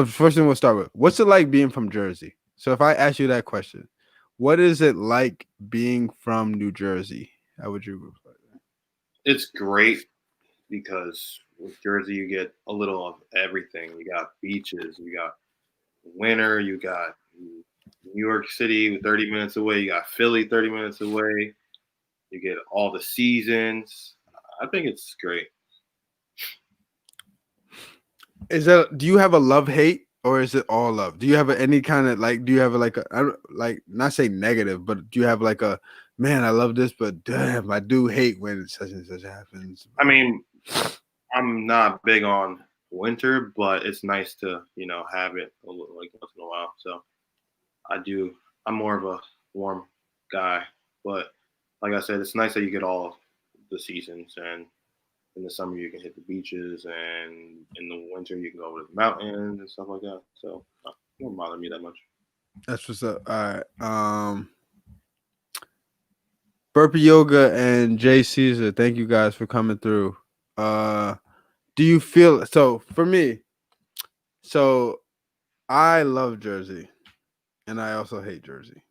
first thing we'll start with, what's it like being from Jersey? So if I ask you that question, what is it like being from New Jersey? How would you reply?
It's great because with Jersey you get a little of everything. You got beaches, you got winter, you got New York City 30 minutes away, you got Philly 30 minutes away. You get all the seasons. I think it's great.
Do you have a love-hate? Or is it all love? Do you have any kind of do you have not say negative, but do you have like a, man, I love this, but damn, I do hate when such and such happens?
I mean, I'm not big on winter, but it's nice to, have it a little, like once in a while. So I'm more of a warm guy, but like I said, it's nice that you get all the seasons, and in the summer you can hit the beaches, and in the winter you can go to the mountains and stuff like that. So it won't bother me that much.
That's what's up. All right. Burpee Yoga and Jay Caesar, thank you guys for coming through. Do you feel so? For me, so I love Jersey, and I also hate Jersey.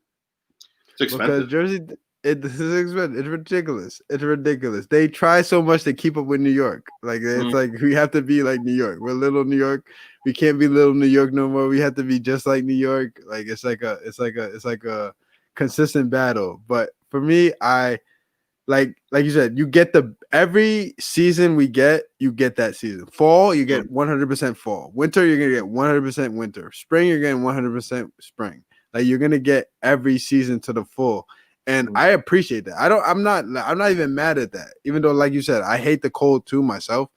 It's expensive.
Because Jersey, this is expensive. It's ridiculous. It's ridiculous. They try so much to keep up with New York. Like it's like we have to be like New York. We're little New York. We can't be little New York no more. We have to be just like New York. Like it's like a consistent battle. But for me, I like you said, you get every season you get that season. Fall, you get 100% fall. Winter, you're gonna get 100% winter. Spring, you're getting 100% spring. Like you're gonna get every season to the full. And I appreciate that. I'm not even mad at that. Even though, like you said, I hate the cold too myself,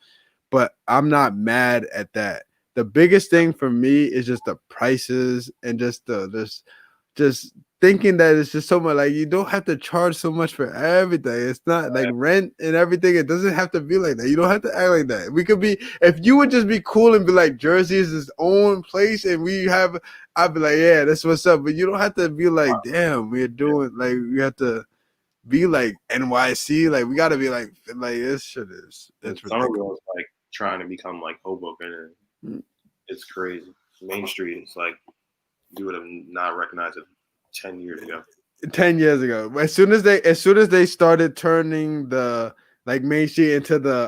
but I'm not mad at that. The biggest thing for me is just the prices and just thinking that it's just so much. Like you don't have to charge so much for everything. It's not like rent and everything. It doesn't have to be like that. You don't have to act like that. We could be if you would just be cool and be like Jersey is its own place and we have. I'd be like, yeah, that's what's up. But you don't have to be like, damn, we're doing like we have to be like NYC. Like we got to be like this shit is. It's
Somerville is like trying to become like Hoboken, and it's crazy. Main Street is like you would have not recognized it 10 years ago.
10 years ago. As soon as they started turning the like Main Street into the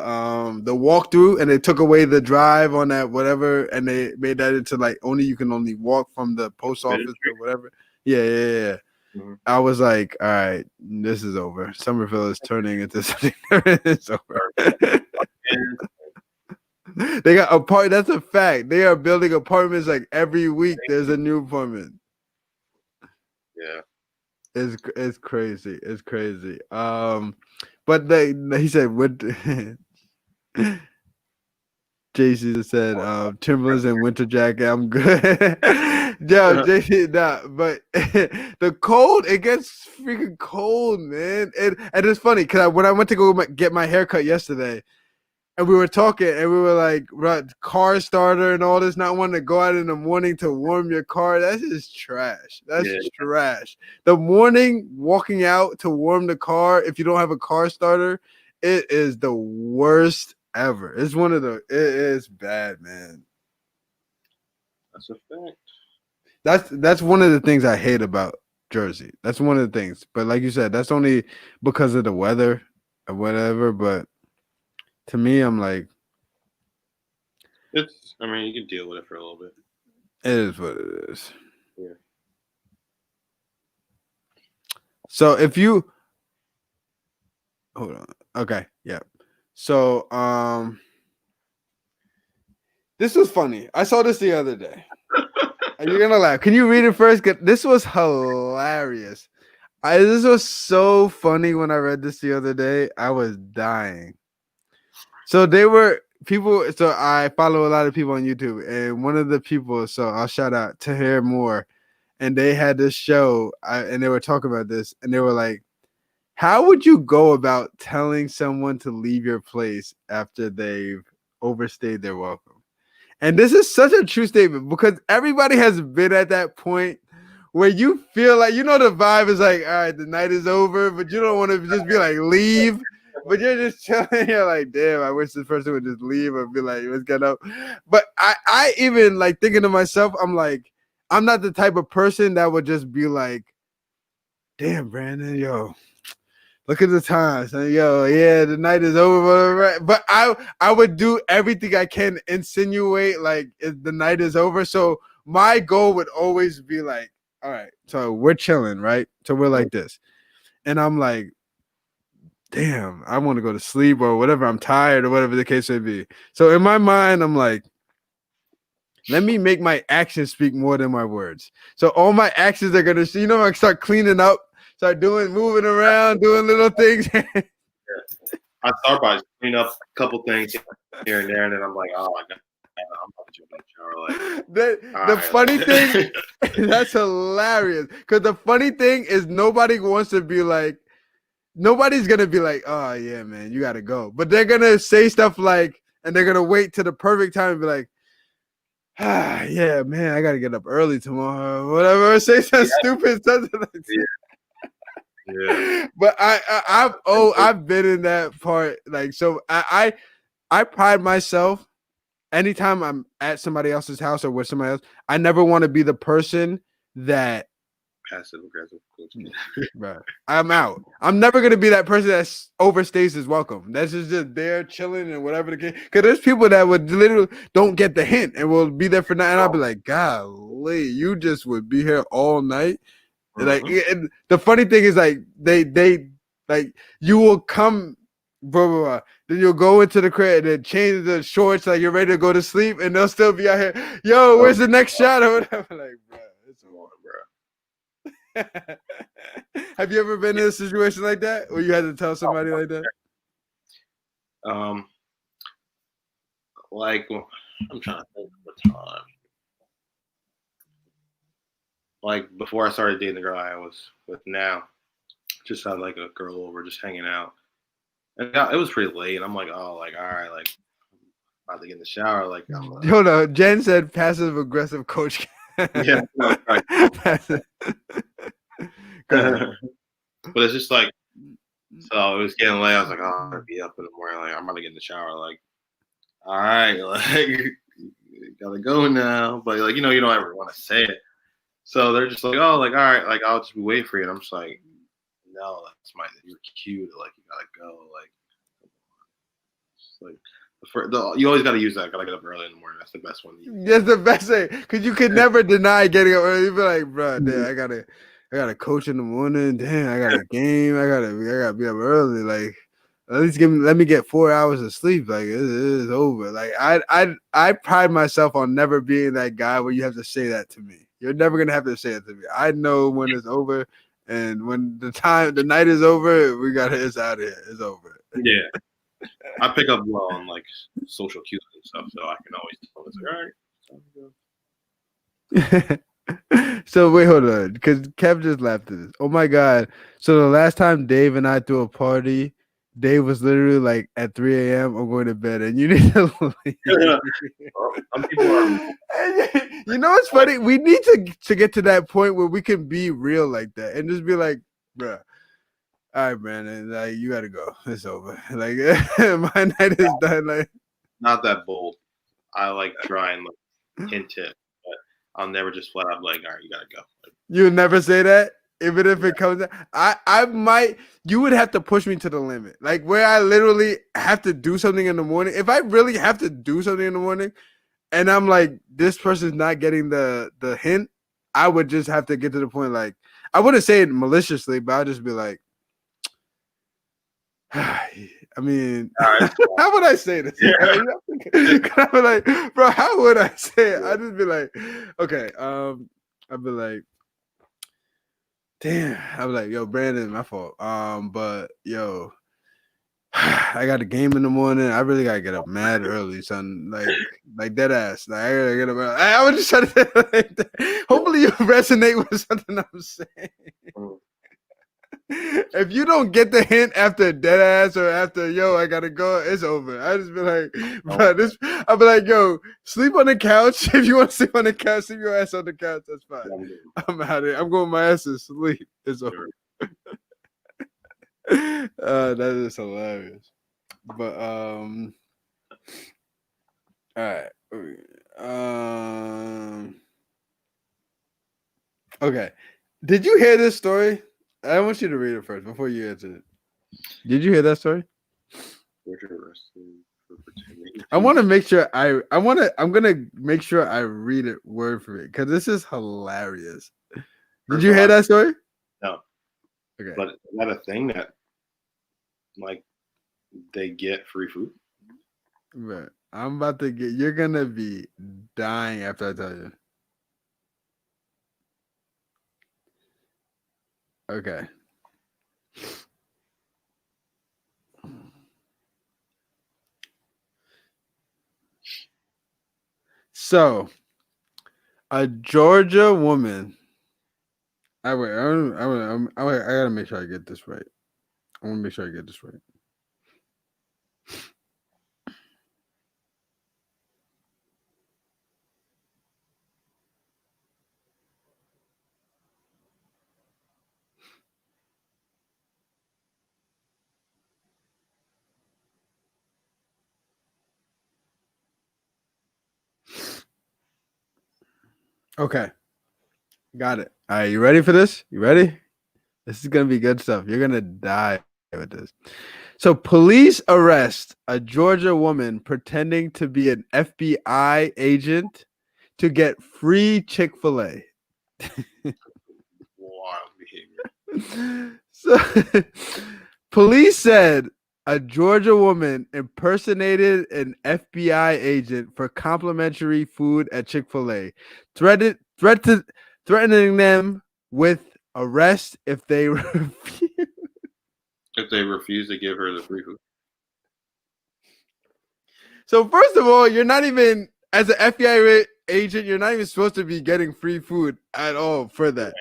walkthrough and they took away the drive on that whatever and they made that into like you can only walk from the post office or whatever. Yeah. Mm-hmm. I was like, all right, this is over. Somerville is turning into something. It's over. They got that's a fact. They are building apartments like every week. There's a new apartment.
Yeah.
It's crazy. It's crazy. But he said what JC said Timberlands and winter jacket. I'm good. Yo, JC, nah, but the cold, it gets freaking cold, man. And it's funny because when I went to go get my haircut yesterday, and we were talking, and we were like, car starter and all this, not wanting to go out in the morning to warm your car. That's just trash. That's trash. The morning walking out to warm the car, if you don't have a car starter, it is the worst ever. It's it is bad, man.
That's a fact.
That's one of the things I hate about Jersey. That's one of the things. But like you said, that's only because of the weather or whatever, but to me, I'm like,
you can deal with it for a little bit.
It is what it is.
Yeah.
So if you hold on, okay, yeah. So this was funny. I saw this the other day. You're gonna laugh. Can you read it first? This was hilarious. This was so funny when I read this the other day. I was dying. So they were people. So I follow a lot of people on YouTube, and one of the people. So I'll shout out to Hear More, and they had this show, and they were talking about this, and they were like, "How would you go about telling someone to leave your place after they've overstayed their welcome?" And this is such a true statement because everybody has been at that point where you feel like the vibe is like, all right, the night is over, but you don't want to just be like leave. But you're just chilling. You're like, damn, I wish this person would just leave or be like, let's get up. But I even like thinking to myself, I'm like, I'm not the type of person that would just be like, damn, Brandon, yo, look at the time. So, yo, yeah, the night is over. But I would do everything I can insinuate like the night is over. So my goal would always be like, all right, so we're chilling, right? So we're like this. And I'm like, damn, I want to go to sleep or whatever. I'm tired or whatever the case may be. So in my mind, I'm like, let me make my actions speak more than my words. So all my actions are going to, I start cleaning up, start moving around, doing little things.
I start by cleaning up a couple things here and there, and then I'm like, oh, I'm about to jump in the shower. Like,
the funny thing, that's hilarious. Because the funny thing is nobody wants to be like, nobody's going to be like, oh, yeah, man, you got to go. But they're going to say stuff like, and they're going to wait to the perfect time and be like, yeah, man, I got to get up early tomorrow. Whatever. Say something stupid. Something like that.
Yeah.
But I've been in that part. Like, so I pride myself anytime I'm at somebody else's house or with somebody else. I never want to be the person that
passive aggressive.
Right. I'm out. I'm never gonna be that person that overstays his welcome. That's just there chilling and whatever the case. Because there's people that would literally don't get the hint and will be there for night. And I'll be like, golly, you just would be here all night. Like, and the funny thing is, like, they like you will come, blah, blah, blah. Then you'll go into the crib and then change the shorts, like you're ready to go to sleep, and they'll still be out here. Yo, where's the next shot or whatever? Like, bro, it's on, bro. Have you ever been in a situation like that where you had to tell somebody like that?
Like, I'm trying to think of the time. like before I started dating the girl I was with now, just had like a girl over, just hanging out, and it was pretty late. And I'm like, oh, like all right, like about to get in the shower, like
Hold on. Jen said passive aggressive coach.
yeah, no, right.
Passive. Go ahead.
But it's just like, so it was getting late. I was like, oh, I'm gonna be up in the morning. Like I'm about to get in the shower. Like, all right, like gotta go now. But like, you don't ever want to say it. So they're just like, oh, like all right, like I'll just be waiting for you. And I'm just like, no, you're cute. Like you gotta go. Like, it's like you always gotta use that. Gotta get up early in the morning. That's the best one.
That's the best thing, because you could never deny getting up early. You be like, bro, damn, I gotta coach in the morning. Damn, I got a game. I gotta be up early. Like, at least let me get 4 hours of sleep. Like, it is over. Like, I pride myself on never being that guy where you have to say that to me. You're never gonna have to say it to me. I know when it's over, and when the night is over, it's out of here. It's over.
Yeah. I pick up well on like social cues and stuff, so I can always tell it's like, all right.
So wait, hold on, because Kev just laughed at this. Oh my god! So the last time Dave and I threw a party, Dave was literally like at 3 a.m. I'm going to bed, and you need to leave.
Well, some people are.
You know what's funny? We need to get to that point where we can be real like that and just be like, bruh. All right, Brandon, like you gotta go. It's over. Like my night is done. Like
Not that bold. I like try and like hint it, but I'll never just flat out like, all right, you gotta go. Like,
you never say that, even if it comes. I might. You would have to push me to the limit, like where I literally have to do something in the morning. If I really have to do something in the morning, and I'm like, this person's not getting the hint, I would just have to get to the point. Like I wouldn't say it maliciously, but I'd just be like. I mean,
right.
how would I say this? Yeah. I'd be like, bro, how would I say it? I'd just be like, okay, I'd be like, damn. I'd be like, yo, Brandon, my fault. But yo, I got a game in the morning. I really gotta get up mad early, son. Like dead ass. Like I gotta get up early. I was just trying to say like that. Hopefully you resonate with something I'm saying. If you don't get the hint after dead ass or after yo, I gotta go, it's over. I just be like, bro, I'll be like, yo, sleep on the couch. If you want to sleep on the couch, sleep your ass on the couch. That's fine. I'm out of here. I'm going my ass to sleep. It's over. That is hilarious. But all right. Okay. Did you hear this story? I want you to read it first before you answer it. Did you hear that story? I want to make sure I'm gonna make sure I read it word for it because this is hilarious. Did you hear that story?
No.
Okay.
But is that a thing that like they get free food?
Right. I'm about to get. You're gonna be dying after I tell you. Okay. So, a Georgia woman. I gotta make sure I get this right. I want to make sure I get this right. Okay. Got it. All right, you ready for this? You ready? This is going to be good stuff. You're going to die with this. So, police arrest a Georgia woman pretending to be an FBI agent to get free Chick-fil-A.
Wild behavior.
So, police said a Georgia woman impersonated an FBI agent for complimentary food at Chick-fil-A, threatening them with arrest if they refuse.
If they refuse to give her the free food.
So first of all, you're not even, as an FBI agent. You're not even supposed to be getting free food at all for that.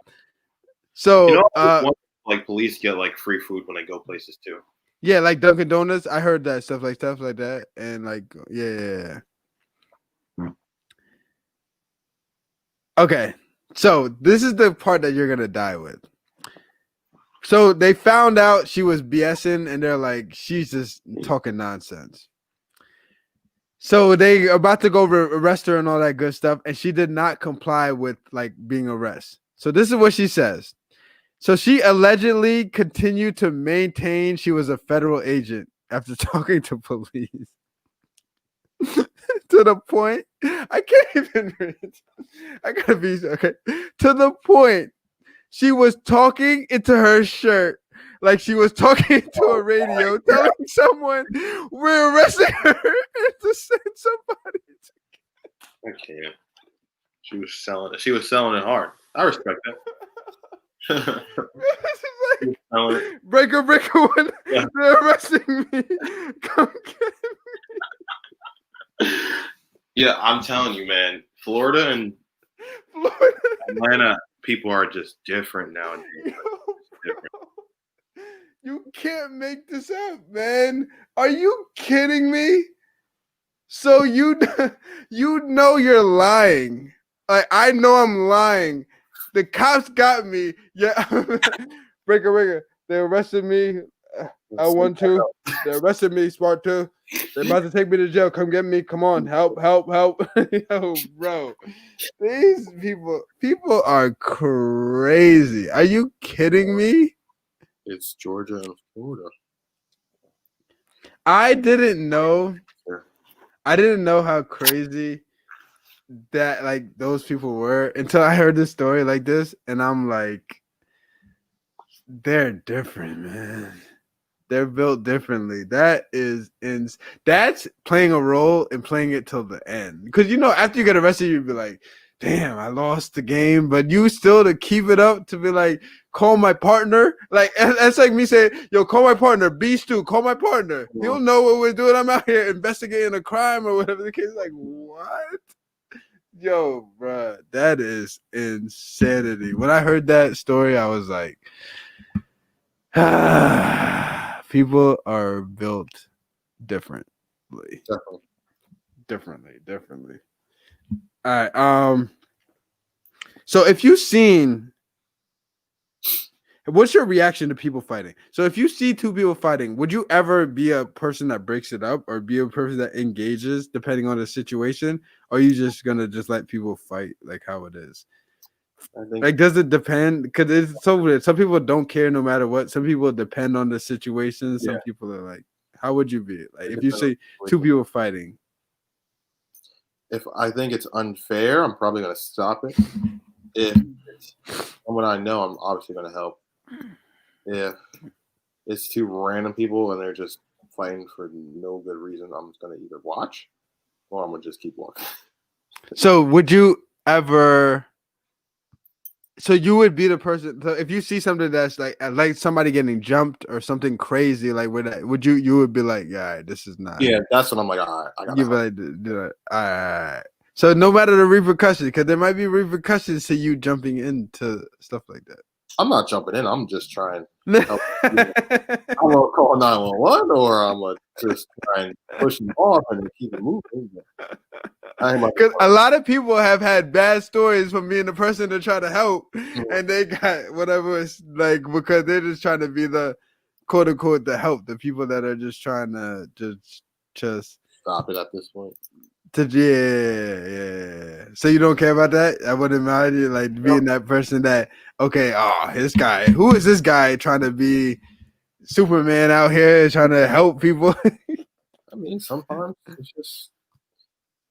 So,
You know, like police get like free food when they go places too.
yeah, like Dunkin' Donuts. I heard that stuff like that, and like, yeah. Okay, so this is the part that you're gonna die with. So they found out she was BSing, and they're like, she's just talking nonsense. So they about to go arrest her and all that good stuff, and she did not comply with like being arrested. So this is what she says. So she allegedly continued to maintain she was a federal agent after talking to police. To the point, I can't even read. I gotta be okay. To the point, she was talking into her shirt like she was talking into a radio, telling someone we're arresting her and to send somebody.
I can't. She was selling it. She was selling it hard. I respect that.
Like, breaker, when they're arresting me, come get me.
Yeah, I'm telling you, man. Florida and Atlanta people are just different nowadays. Different.
You can't make this up, man. Are you kidding me? So you know you're lying. Like, I know I'm lying. The cops got me. Yeah. Breaker. They arrested me. I won too. They arrested me, smart too. They're about to take me to jail. Come get me. Come on. Help. Yo, bro. These people are crazy. Are you kidding me?
It's Georgia and Florida.
I didn't know how crazy that like those people were until I heard this story like this, and I'm like, they're different, man. They're built differently. That's playing a role and playing it till the end. Because you know, after you get arrested, you'd be like, damn, I lost the game. But you still to keep it up to be like, call my partner. Like that's like me saying, yo, call my partner, B Stu, call my partner. He'll know what we're doing. I'm out here investigating a crime or whatever the case. Like, what? Yo, bro, that is insanity. When I heard that story, I was like, people are built differently. Differently. All right. So if you've seen, what's your reaction to people fighting? So if you see two people fighting, would you ever be a person that breaks it up or be a person that engages depending on the situation? Or are you just gonna just let people fight like how it is?
I think
Like, does it depend? Because it's so weird. Some people don't care no matter what. Some people depend on the situation. Some people are like, how would you be? Like, if you see two people fighting.
If I think it's unfair, I'm probably going to stop it. If it's someone I know, I'm obviously going to help. If it's two random people and they're just fighting for no good reason, I'm just going to either watch or I'm going to just keep walking.
So would you ever... So you would be the person. So if you see something that's like somebody getting jumped or something crazy, like would you would be like, yeah, this is not.
Yeah, that's what I'm like. All right, I got.
You like, all right. So no matter the repercussions, because there might be repercussions to you jumping into stuff like that.
I'm not jumping in. I'm just trying. I'm gonna call 911, or I'm gonna just try and push them off and keep it moving.
Because a lot of people have had bad stories from being the person to try to help, and they got whatever it's like because they're just trying to be the quote unquote the help, the people that are just trying to just
stop it at this point.
Yeah. So you don't care about that? I wouldn't mind you like being that person that this guy. Who is this guy trying to be Superman out here trying to help people?
I mean, sometimes it's just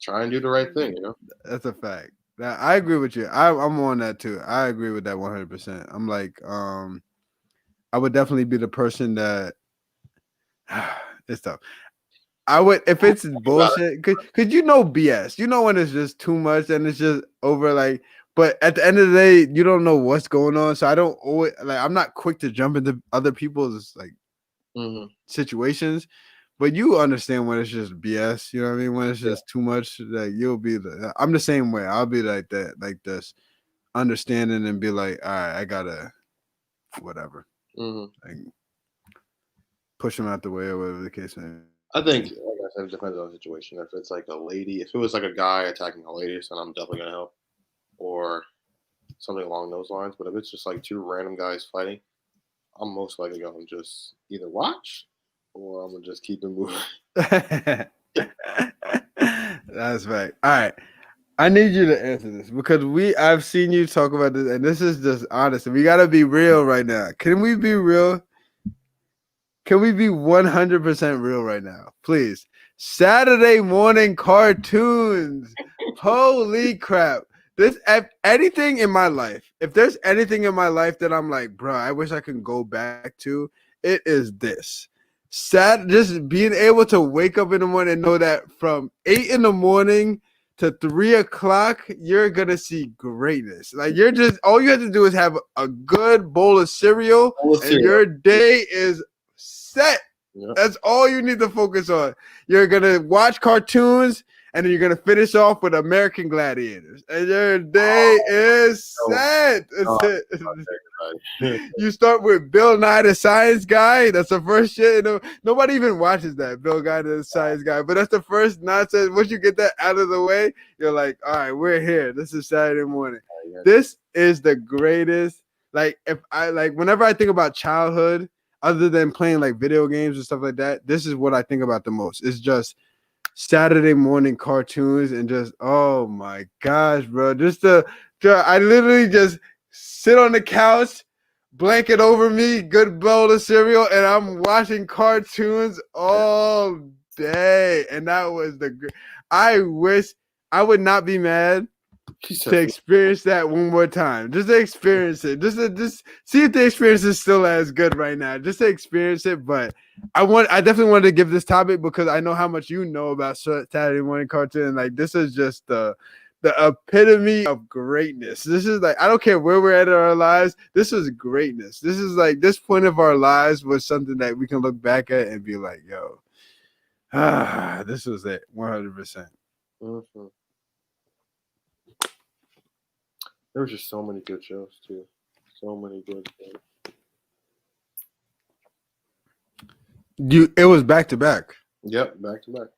try and do the right thing, you know.
That's a fact. Now, I agree with you. I'm on that too. I agree with that 100%. I'm like, I would definitely be the person that it's tough. I would if it's bullshit, cause you know BS. You know when it's just too much and it's just over. Like, but at the end of the day, you don't know what's going on. So I don't always like. I'm not quick to jump into other people's like situations. But you understand when it's just BS, you know what I mean? When it's just too much, like you'll be I'm the same way. I'll be like that, like this, understanding and be like, all right, I gotta whatever. Like push him out the way or whatever the case may be.
I think, like I said, it depends on the situation. If it's like a lady, if it was like a guy attacking a lady, then I'm definitely gonna help, or something along those lines. But if it's just like two random guys fighting, I'm most likely gonna just either watch or I'm gonna just keep it moving.
That's right. All right. I need you to answer this because I've seen you talk about this, and this is just honest. We gotta be real right now. Can we be real? Can we be 100% real right now? Please. Saturday morning cartoons. Holy crap. If there's anything in my life that I'm like, bro, I wish I could go back to, it is this. Just being able to wake up in the morning and know that from 8 in the morning to 3 o'clock, you're gonna see greatness. Like all you have to do is have a good bowl of cereal, and your day is set.
Yep.
That's all you need to focus on. You're gonna watch cartoons, and then you're gonna finish off with American Gladiators, and your day is set. You start with Bill Nye the Science Guy. That's the first shit. Nobody even watches that, Bill Nye the Science Guy. But that's the first nonsense. Once you get that out of the way, you're like, all right, we're here. This is Saturday morning. This is the greatest. Like whenever I think about childhood, other than playing like video games and stuff like that, this is what I think about the most. It's just Saturday morning cartoons and just, oh my gosh, bro. I literally just sit on the couch, blanket over me, good bowl of cereal, and I'm watching cartoons all day. And that was I wish I would not be mad to experience that one more time. Just to experience it. Just see if the experience is still as good right now. Just to experience it. But I definitely wanted to give this topic because I know how much you know about Saturday morning cartoon. Like this is just the epitome of greatness. This is like, I don't care where we're at in our lives. This is greatness. This is like, this point of our lives was something that we can look back at and be like, yo, this was it. 100%.
Mm-hmm. There was just so many good shows too. So many good shows.
It was back to back.
Yep, back to back.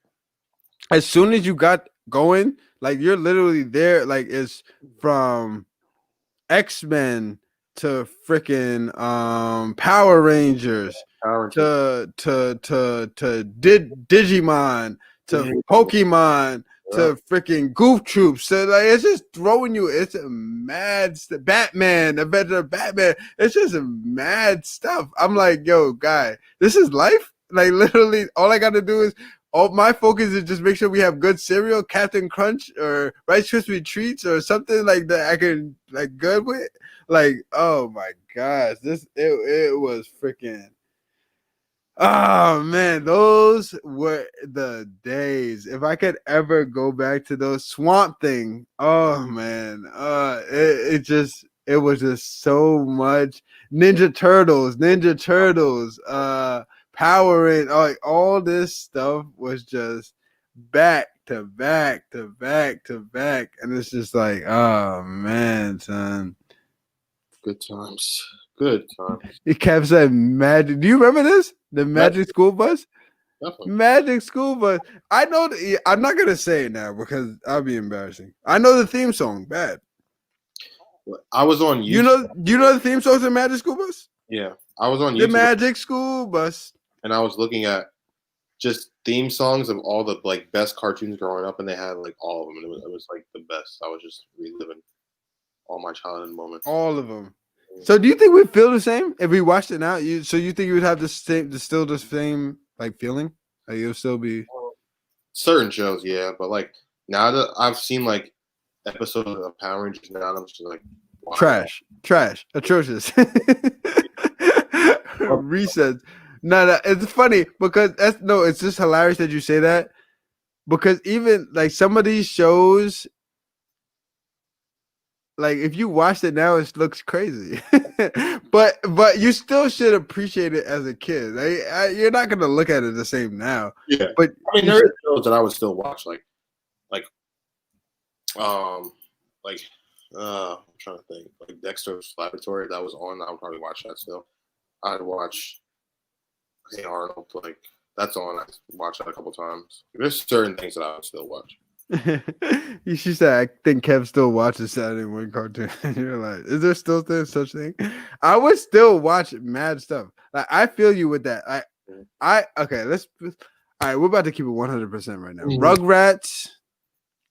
As soon as you got going, like you're literally there. Like it's from X-Men to freaking Power Rangers to Digimon to Pokemon. To freaking Goof Troops. So like it's just throwing you. It's a mad Batman, Avenger Batman. It's just mad stuff. I'm like, yo, guy, this is life. Like literally, all I got to do is my focus is just make sure we have good cereal, Captain Crunch or Rice Krispie treats or something like that I can like good with. Like, oh my gosh, it was freaking. Oh man, those were the days. If I could ever go back to those Swamp Thing, oh man, it was just so much. Ninja Turtles, Power Rangers, like all this stuff was just back to back to back to back, and it's just like, oh man, son.
Good times. Good times.
It kept saying Magic. Do you remember this? The Magic School Bus?
Definitely.
Magic School Bus. I know. I'm not gonna say it now because I'll be embarrassing. I know the theme song. Bad.
I was on YouTube.
You know the theme song to Magic School Bus?
Yeah, I was on YouTube.
The Magic School Bus.
And I was looking at just theme songs of all the like best cartoons growing up, and they had like all of them, and it was like the best. I was just reliving all my childhood moments.
All of them. So do you think we feel the same if we watched it now? So you think you would have the same like feeling? Like you'll still be
certain shows, yeah. But like now that I've seen like episodes of Power Rangers, now I'm just like wow. Trash, atrocious.
Resets. No, it's funny because it's just hilarious that you say that because even like some of these shows. Like if you watched it now, it looks crazy. but you still should appreciate it as a kid. You're not gonna look at it the same now.
Yeah,
But
I mean, there are shows that I would still watch, like I'm trying to think, like Dexter's Laboratory, that was on. I would probably watch that still. I'd watch Hey Arnold, like that's on. I watched that a couple times. There's certain things that I would still watch.
She said, I think Kev still watches Saturday morning cartoon. You're like, is there still such thing? I would still watch mad stuff. Like, I feel you with that. Okay, all right, we're about to keep it 100% right now. Rugrats,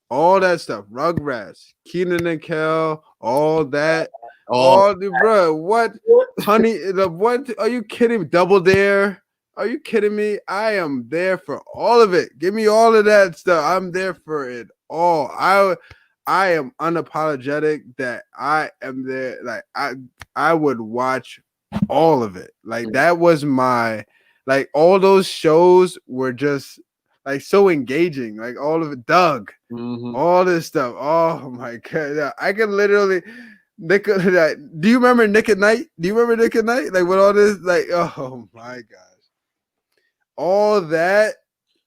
all that stuff. Rugrats, Keenan and Kel, all that. Bro, what? Honey, what? Are you kidding me? Double Dare. Are you kidding me? I am there for all of it. Give me all of that stuff. I'm there for it all. I am unapologetic that I am there. Like I would watch all of it. Like that was my, like all those shows were just like so engaging. Like all of it, Doug, all this stuff. Oh my God. Yeah, I can literally do you remember Nick at Night? Do you remember Nick at Night? Like with all this, like, oh my God. All that,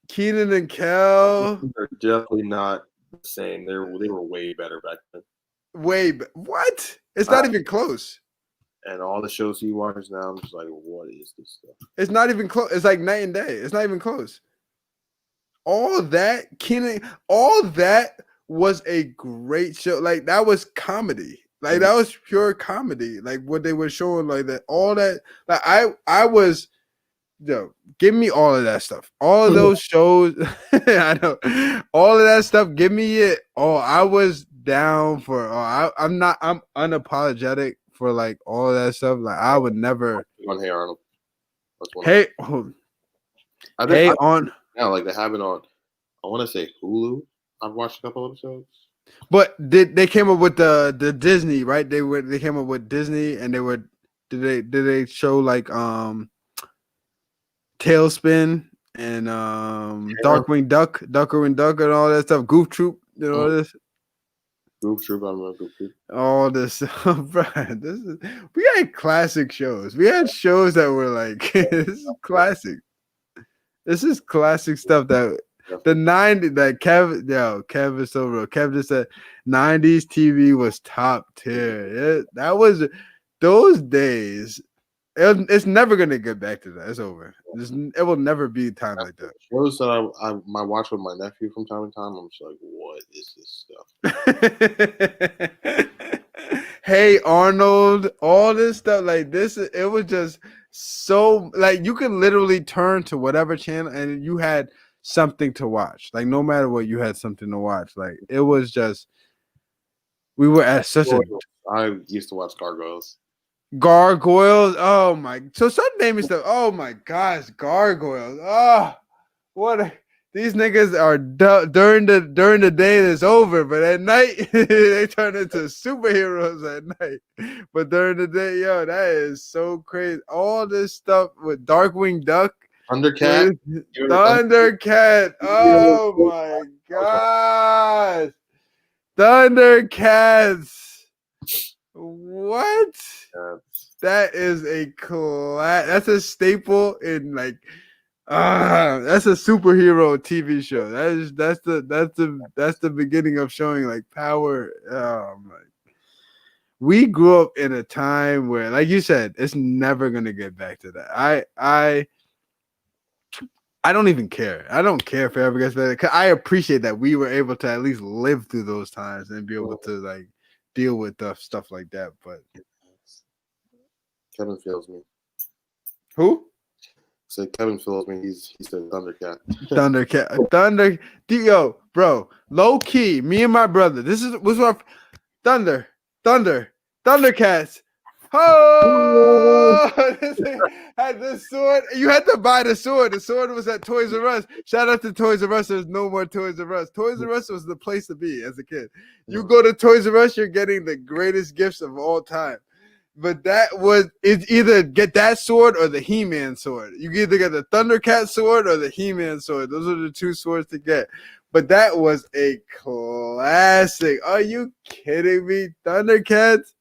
Keenan and Kel.
They're definitely not the same. They were way better back then.
What? It's not even close.
And all the shows you watch now, I'm just like, what is this stuff?
It's not even close. It's like night and day. It's not even close. All that, Keenan, all that was a great show. Like that was comedy. Like that was pure comedy. Like what they were showing, like that. All that. Like I was. Yo, give me all of that stuff. All of those shows. I know. All of that stuff. Give me it. Oh, I was down for. I'm unapologetic for like all of that stuff. Like I would never.
On Hey Arnold.
Hey.
On. Yeah, like they have it on. I want to say Hulu. I've watched a couple episodes.
But they came up with the Disney, right? They came up with Disney, and did they show like Tailspin and Darkwing Duck, and all that stuff. Goof Troop, all this.
Goof Troop, I remember Goof Troop.
All this stuff, bro. We had classic shows. We had shows that were like, this is classic. This is classic stuff that the 90s, that Kev is so real. Kev just said 90s TV was top tier. That was those days. It's never gonna get back to that. It's over. It will never be time like that.
Shows that I watch with my nephew from time to time. I'm just like, what is this stuff?
Hey Arnold, all this stuff like this. It was just so like you could literally turn to whatever channel and you had something to watch. Like no matter what, you had something to watch. Like it was just we were at such a.
I used to watch Gargoyles.
Oh my! So start naming stuff. Oh my gosh, Gargoyles. Oh, these niggas are during the day that's over, but at night they turn into superheroes at night. But during the day, yo, that is so crazy. All this stuff with Darkwing Duck,
Thundercat.
Oh my gosh, Thundercats. What? That is a class. That's a staple in like. That's a superhero TV show. That's the beginning of showing like power. We grew up in a time where, like you said, it's never gonna get back to that. I don't even care. I don't care if it ever gets better. 'Cause I appreciate that we were able to at least live through those times and be able to like deal with stuff like that. But
Kevin feels me.
Who?
So Kevin feels me. He's the Thundercat.
Yo, bro. Low key, me and my brother. This was our Thundercats. Oh, had this sword. You had to buy the sword. The sword was at Toys R Us. Shout out to Toys R Us. There's no more Toys R Us. Toys R Us was the place to be as a kid. You go to Toys R Us, you're getting the greatest gifts of all time. But it's either get that sword or the He-Man sword. You either get the Thundercat sword or the He-Man sword. Those are the two swords to get. But that was a classic. Are you kidding me? Thundercats.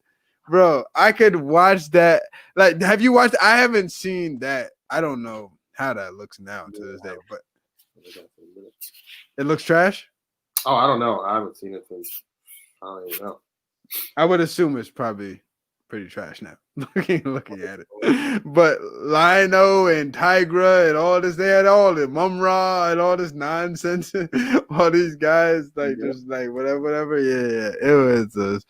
bro. I could watch that. Like, have you watched? I haven't seen that. I don't know how that looks now to this day, but it looks trash.
Oh, I don't know. I haven't seen it since. I don't even know.
I would assume it's probably pretty trash now. looking at it, but Lino and Tigra and all this, they had all the Mumra and all this nonsense. All these guys just like whatever. Yeah. It was.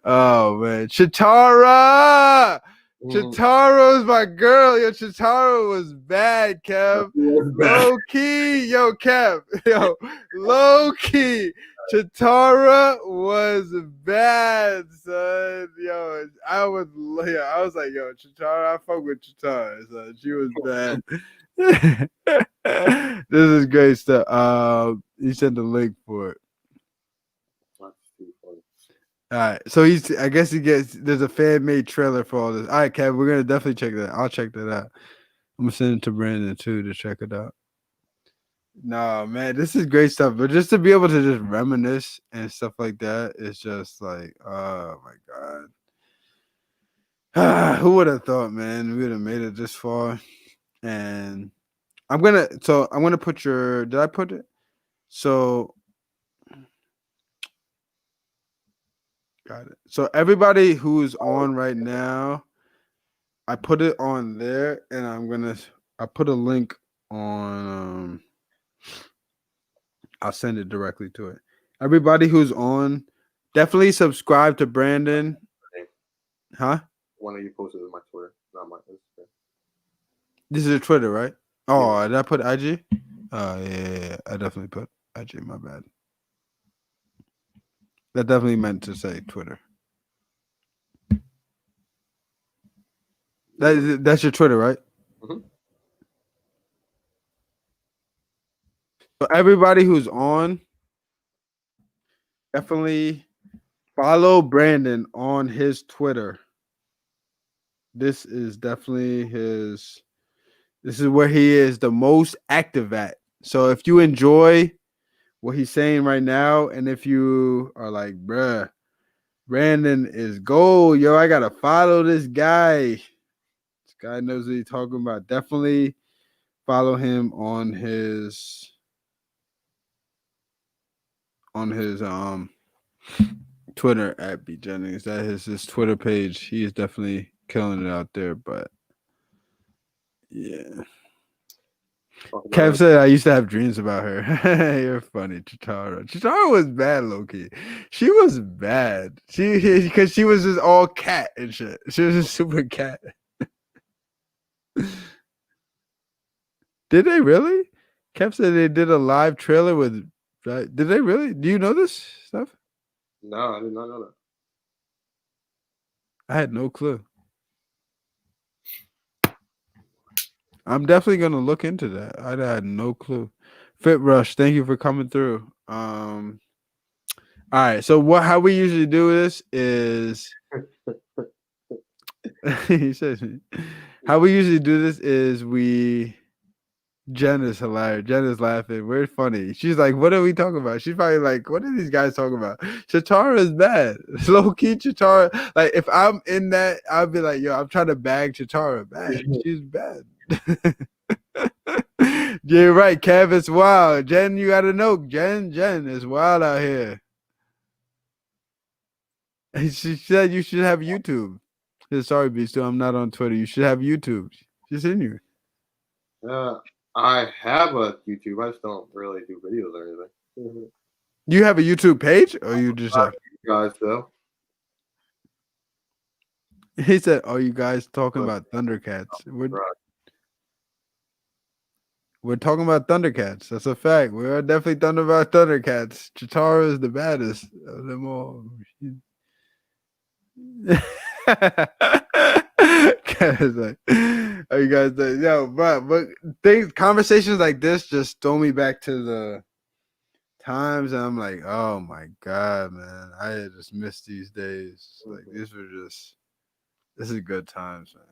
Oh man, Chitara. Chitara was my girl. Yo, Chitara was bad, Kev. Low key, yo, Kev. Yo, low key. Chitara was bad, son. Yo, I was like, yo, Chitara, I fuck with Chitara, son. She was bad. This is great stuff. He sent the link for it. All right, so I guess there's a fan-made trailer for all this. All right, Kev, we're gonna definitely check that. I'll check that out. I'm gonna send it to Brandon too to check it out. No, man, this is great stuff. But just to be able to just reminisce and stuff like that, it's just like, oh my god, who would have thought, man? We would have made it this far. And I'm gonna put your. Did I put it? So. Got it. So everybody who's on right now, I put it on there, and I put a link on. I'll send it directly to it. Everybody who's on, definitely subscribe to Brandon. Huh?
One of you posted on my Twitter, not my Instagram.
This is a Twitter, right? Oh, yeah. Did I put IG? Yeah. I definitely put IG. My bad. That definitely meant to say Twitter. That's your Twitter, right?
Mm-hmm.
So everybody who's on, definitely follow Brandon on his Twitter. This is definitely his. This is where he is the most active at. So if you enjoy what he's saying right now, and if you are like, bruh, Brandon is gold, yo, I gotta follow this guy. This guy knows what he's talking about. Definitely follow him on his Twitter at B Jennings. That is his Twitter page. He is definitely killing it out there. But yeah. Kev said I used to have dreams about her. You're funny, Chitara. Chitara was bad, low-key. She was bad. Because she was just all cat and shit. She was just super cat. Did they really? Kev said they did a live trailer with. Did they really? Do you know this stuff?
No, I did not know that.
I had no clue. I'm definitely gonna look into that. I had no clue. Fit Rush, thank you for coming through. All right. So how we usually do this is he says how we usually do this is Jen is hilarious. Jen is laughing. We're funny. She's like, what are we talking about? She's probably like, what are these guys talking about? Chitara is bad. Low key Chitara. Like, if I'm in that, I'll be like, yo, I'm trying to bag Chitara bad. She's bad. You're right, Kev. It's wild. Jen, you gotta know. Jen is wild out here. She said you should have YouTube. Sorry, Beast, I'm not on Twitter. You should have YouTube. She's in you.
I have a YouTube. I just don't really do videos or anything.
You have a YouTube page, or you just have?
You guys, though.
He said, "Are you guys talking about Thundercats?" We're talking about Thundercats. That's a fact. We're definitely talking about Thundercats. Chitara is the baddest of them all. Like, are you guys yo, but conversations like this just throw me back to the times, and I'm like, oh my god, man, I just missed these days. Like, this is good times, man.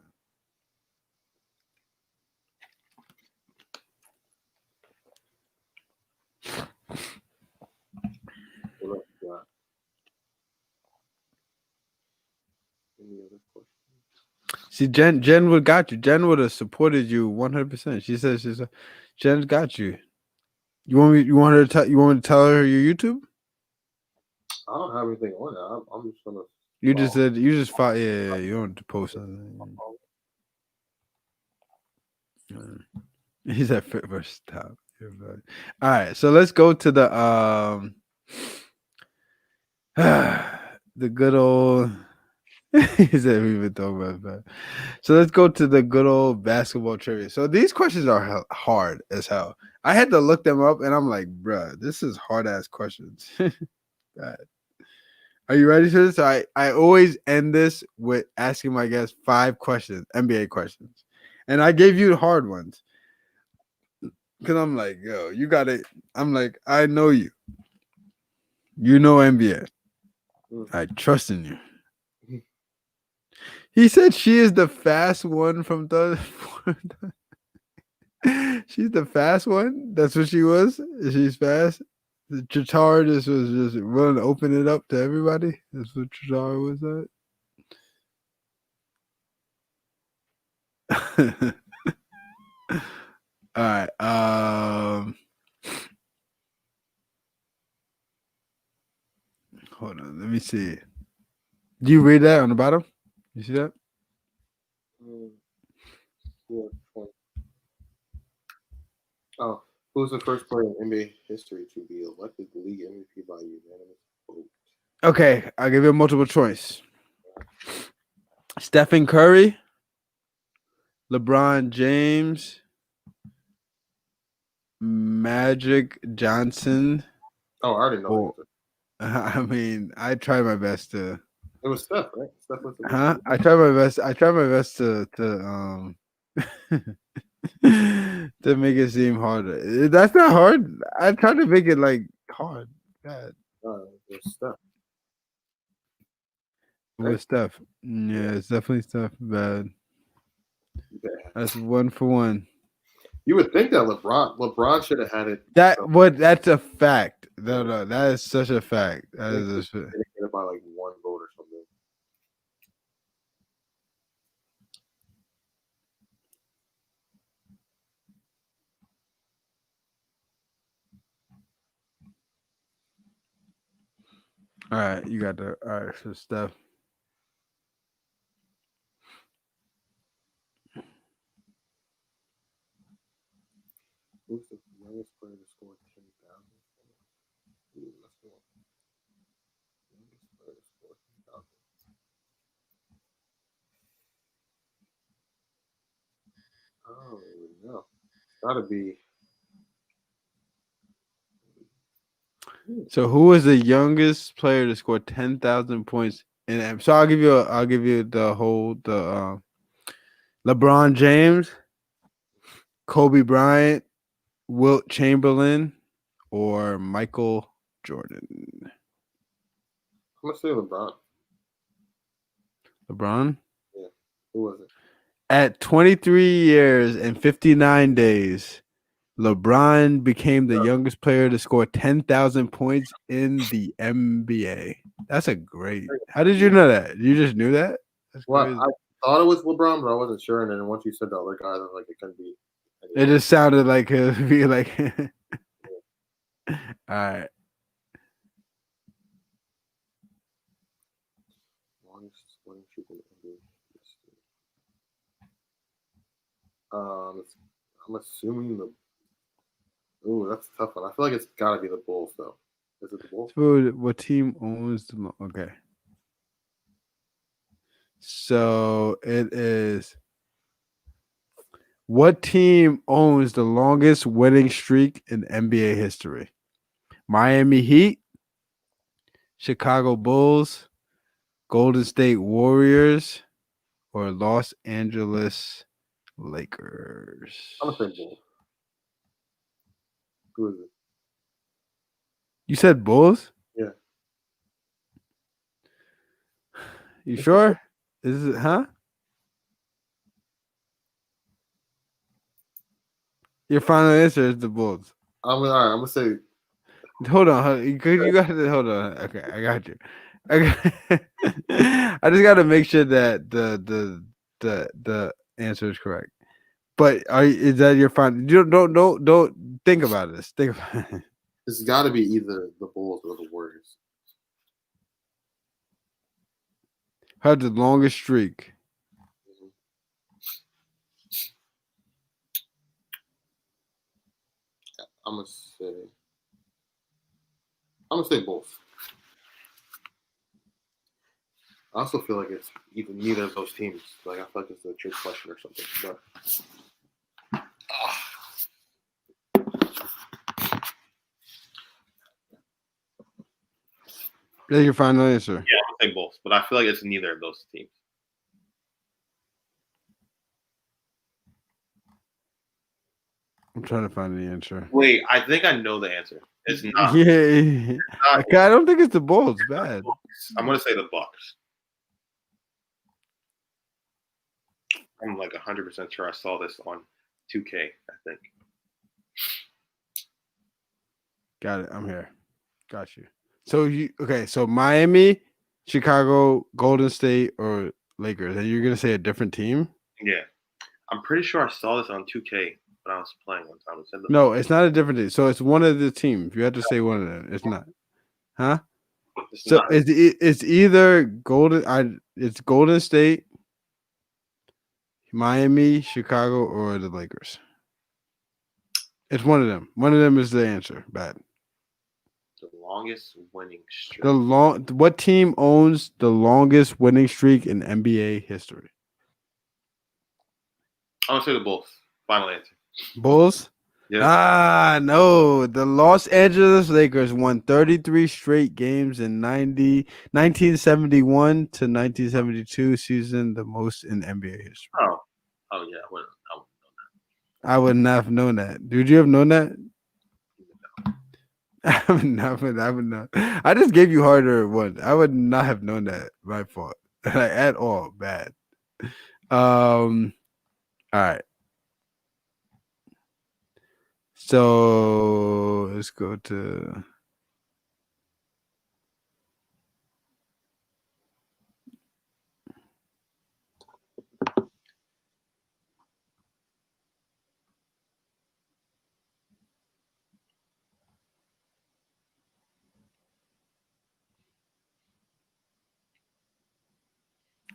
See, Jen would got you. Jen would have supported you 100%. She says Jen's got you. You want me? You want her to tell? You want me to tell her your YouTube?
I don't have anything on it. I'm just gonna.
You just said you just fought. Yeah. You don't have to post something. He's at fit versus top. All right, so let's go to the the good old. He said we've been talking about that. So let's go to the good old basketball trivia. So these questions are hard as hell. I had to look them up, and I'm like, bruh, this is hard ass questions. God. Are you ready for this? I always end this with asking my guests 5 questions, NBA questions, and I gave you the hard ones because I'm like, yo, you got it. I'm like, I know you. You know NBA. I trust in you. He said she is the fast one from the. She's the fast one. That's what she was. She's fast. The Chatar just was just willing to open it up to everybody. That's what Chatar was at. All right. Hold on. Let me see. Do you read that on the bottom? You see that?
Oh, who's the first player in NBA history to be elected the league MVP by unanimous vote?
Okay, I'll give you a multiple choice. Stephen Curry, LeBron James, Magic Johnson.
Oh, I already know.
I mean, I tried my best to.
It was Steph, right? Steph was the
I tried my best. I tried my best to to make it seem harder. That's not hard. I tried to make it like hard. God.
It was Steph.
With Steph. Yeah, it's definitely Steph. Bad.
Yeah.
That's 1 for 1.
You would think that LeBron should have had it.
That's a fact. No, that is such a fact. That is a fact.
Get it by like 1 vote or something.
All right, you got the all right, so Steph.
Who's the youngest player to score 10,000? That's the one. Youngest player to score 10,000. I don't even know. Gotta be.
So who was the youngest player to score 10,000 points in? So I'll give you the whole LeBron James, Kobe Bryant, Wilt Chamberlain, or Michael Jordan.
I'm gonna say LeBron.
LeBron?
Yeah. Who was it?
At 23 years and 59 days, LeBron became the youngest player to score 10,000 points in the NBA. That's a great. How did you know that? You just knew that? That's
Well,
crazy.
I thought it was LeBron, but I wasn't sure. And then once you said the other guys, I was like, it couldn't be.
It just sounded like it would be like. All right.
Longest scoring shooter in NBA history. I'm assuming the. Ooh, that's a tough one. I feel like it's got to be the Bulls, though. Is it the Bulls?
What team owns the okay? So it is. What team owns the longest winning streak in NBA history? Miami Heat, Chicago Bulls, Golden State Warriors, or Los Angeles Lakers?
I'm gonna say Bulls. Who is it?
You said Bulls?
Yeah.
You sure? Is it, huh? Your final answer is the Bulls.
All right, I'm gonna say.
Hold on. You got to hold on. Okay, I got you. I just got to make sure that the the answer is correct. But is that your final? You don't think about this. Think about it.
It's got to be either the Bulls or the Warriors.
Had the longest streak.
I'm gonna say both. I also feel like it's either neither of those teams. Like I feel like it's a trick question or something. But
That's your final answer.
Yeah, I'm gonna say both, but I feel like it's neither of those teams.
I'm trying to find the answer.
Wait, I think I know the answer. It's not.
Yeah,
It's not.
okay, I don't think it's the Bulls. Bad.
I'm gonna say the Bucks. I'm like 100% sure I saw this on 2K. I think.
Got it. I'm here. Got you. So so Miami, Chicago, Golden State, or Lakers, and you're gonna say a different team?
Yeah, I'm pretty sure I saw this on 2K when I was playing one time. It said the
No, it's not a different team. So it's one of the teams. You have to say one of them. It's not. Huh?
It's
So
not.
it's either it's Golden State, Miami, Chicago, or the Lakers. It's one of them. One of them is the answer. Bad.
The longest winning streak.
What team owns the longest winning streak in NBA history?
I'm gonna say the Bulls. Final answer.
Bulls?
Yeah.
No. The Los Angeles Lakers won 33 straight games in 1971 to 1972 season, the most in NBA history.
Oh yeah. I wouldn't know that.
I would not have known that. Would you have known that? I would not. I just gave you harder ones. I would not have known that. My fault. Like, at all. Bad. All right. So let's go to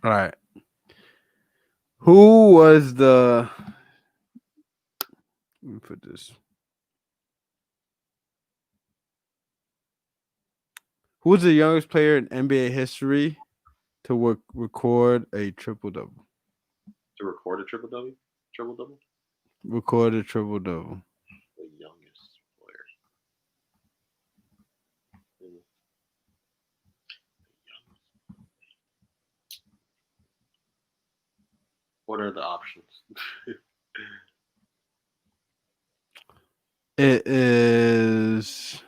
all right. Who was the let me put this. Who was the youngest player in NBA history to record a triple-double?
To record a triple double?
Record a triple-double.
The youngest player. What are the options?
It is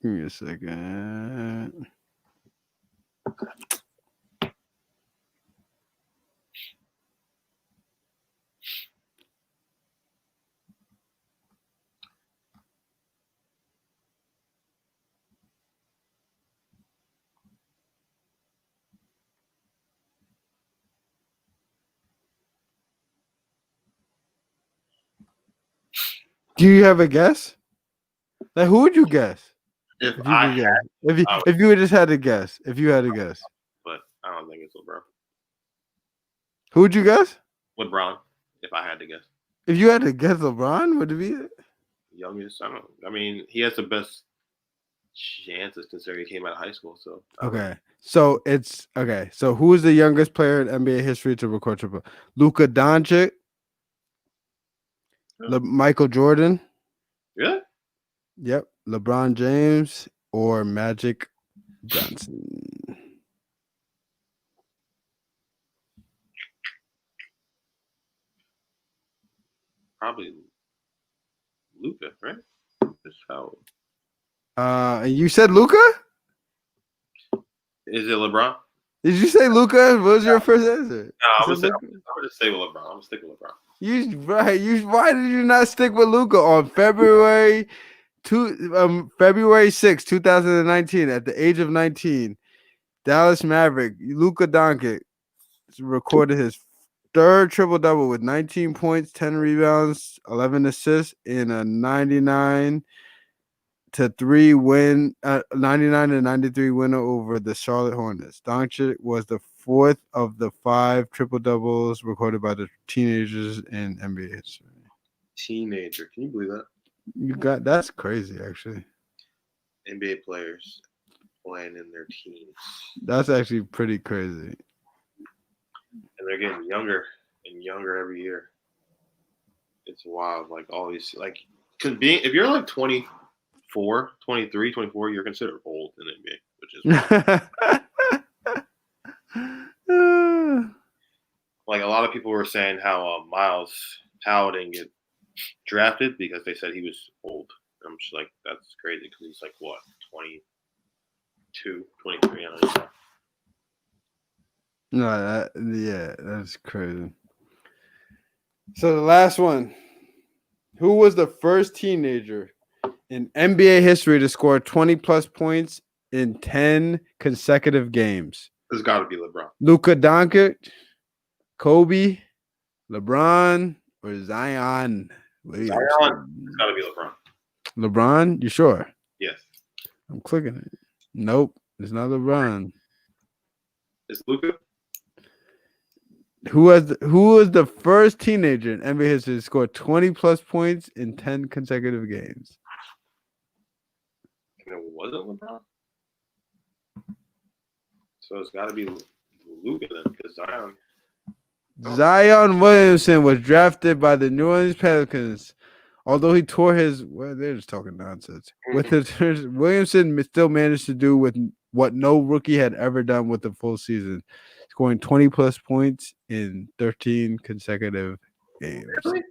give me a second. Do you have a guess? Like, who would you guess?
If
You
I
could
had,
guess.
I
If you just had to guess. If you had to guess.
but I don't think it's LeBron.
Who would you guess?
LeBron, if I had to guess.
If you had to guess LeBron, would it be it?
Youngest, I don't know. I mean, he has the best chances considering he came out of high school. So
Okay. So it's okay. So who is the youngest player in NBA history to record triple? Luka Doncic, Michael Jordan.
Yeah.
Yep. LeBron James or Magic Johnson.
Probably Luka, right? That's how.
You said Luka?
Is it LeBron?
Did you say Luka? What was your first answer?
No, I'm
You said
gonna stay with LeBron. I'm gonna stick with LeBron.
Why did you not stick with Luka on February February 6, 2019, at the age of 19, Dallas Maverick, Luka Doncic recorded his third triple-double with 19 points, 10 rebounds, 11 assists in a 99-3 win, 99-93 winner over the Charlotte Hornets. Doncic was the fourth of the 5 triple-doubles recorded by the teenagers in NBA history.
Teenager. Can you believe that?
That's crazy, actually.
NBA players playing in their teens.
That's actually pretty crazy.
And they're getting younger and younger every year. It's wild. Like always, like, because if you're like 24, 23, 24, you're considered old in the NBA, which is like a lot of people were saying how Miles Powell didn't get drafted because they said he was old. I'm just like, that's crazy because he's like, what, 22, 23, I don't know.
No, that's crazy. So the last one. Who was the first teenager in NBA history to score 20-plus points in 10 consecutive games?
It's got to be LeBron.
Luka Doncic, Kobe, LeBron, or Zion Williamson?
It's got to be LeBron.
LeBron? You sure?
Yes.
I'm clicking it. Nope, it's not LeBron.
It's Luka.
Who was the first teenager in NBA history to score 20-plus points in 10 consecutive games?
And it wasn't LeBron. So it's got to be Luka then, because
Zion Williamson was drafted by the New Orleans Pelicans. Although he tore his, well, they're just talking nonsense. With his, Williamson still managed to do with what no rookie had ever done with the full season, scoring 20-plus points in 13 consecutive games.
Really?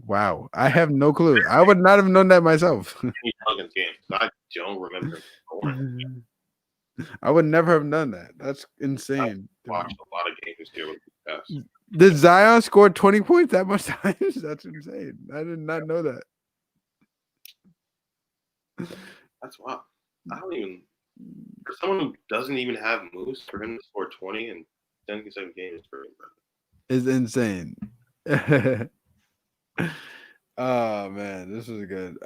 Wow, I have no clue. I would not have known that myself.
Pelicans games. I don't remember.
I would never have done that. That's insane.
I watched a lot of games here with the past.
Did Zion score 20 points that much times? That's insane. I did not know that.
That's wild. I don't even, for someone who doesn't even have moves, for him to score 20 in 10 consecutive games is pretty impressive.
It's insane. Oh man, this is good.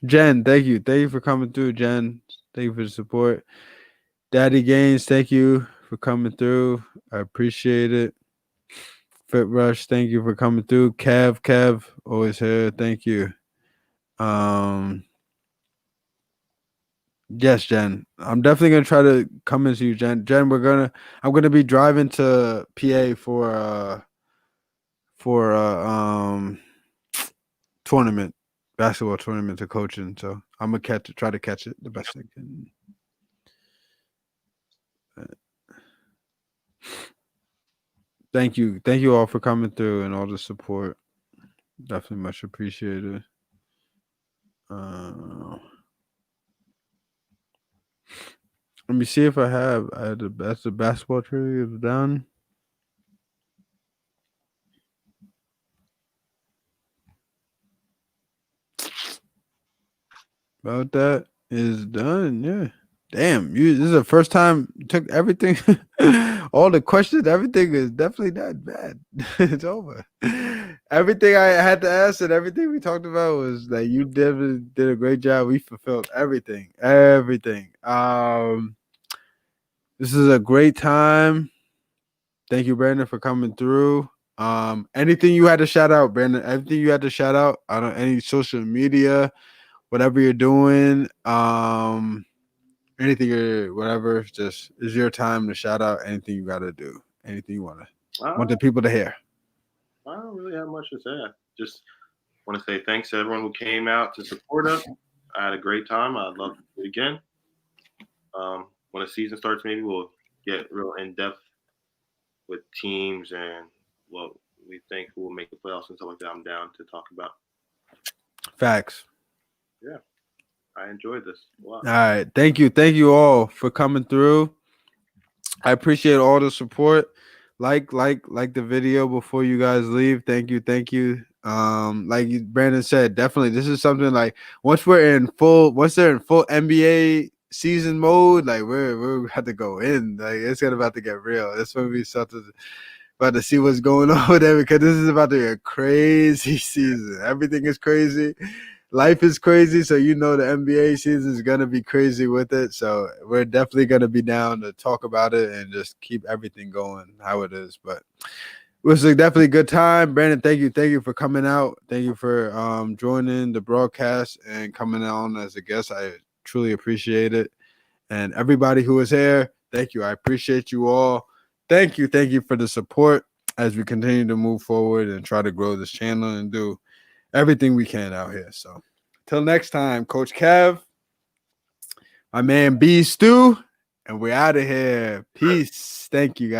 Jen, thank you. Thank you for coming through, Jen. Thank you for the support. Daddy Gaines, thank you for coming through. I appreciate it. Fit Rush, thank you for coming through. Kev, always here. Thank you. Yes, Jen. I'm definitely gonna try to come into you, Jen. Jen, I'm gonna be driving to PA for tournament, basketball tournament to coaching. So I'm gonna try to catch it the best I can. Thank you all for coming through and all the support. Definitely much appreciated. Let me see if that's the basketball trivia is done. About that is done, yeah. Damn, this is the first time you took everything, all the questions, everything is definitely not bad. It's over. Everything I had to ask and everything we talked about was that you did a great job. We fulfilled everything. This is a great time. Thank you, Brandon, for coming through. Anything you had to shout out, Brandon? Everything you had to shout out on any social media, whatever you're doing, anything or whatever, just is your time to shout out anything you got to do, anything you want the people to hear.
I don't really have much to say. I just want to say thanks to everyone who came out to support us. I had a great time. I'd love to do it again. When the season starts, maybe we'll get real in-depth with teams and what we think who will make the playoffs and stuff like that. I'm down to talk about.
Facts.
Yeah. I enjoyed this a lot.
All right. Thank you all for coming through. I appreciate all the support. Like the video before you guys leave. Thank you. Like Brandon said, definitely this is something like once they're in full NBA season mode, like we're about to go in. Like it's about to get real. It's gonna be something about to see what's going on with them because this is about to be a crazy season. Everything is crazy. Life is crazy, so the NBA season is gonna be crazy with it. So we're definitely gonna be down to talk about it and just keep everything going how it is. But it was definitely a good time. Brandon, thank you for coming out. Thank you for joining the broadcast and coming on as a guest. I truly appreciate it. And everybody who was here, thank you. I appreciate you all. Thank you for the support as we continue to move forward and try to grow this channel and do everything we can out here. So till next time, Coach Kev, my man B Stu, and we're out of here. Peace. Thank you, guys.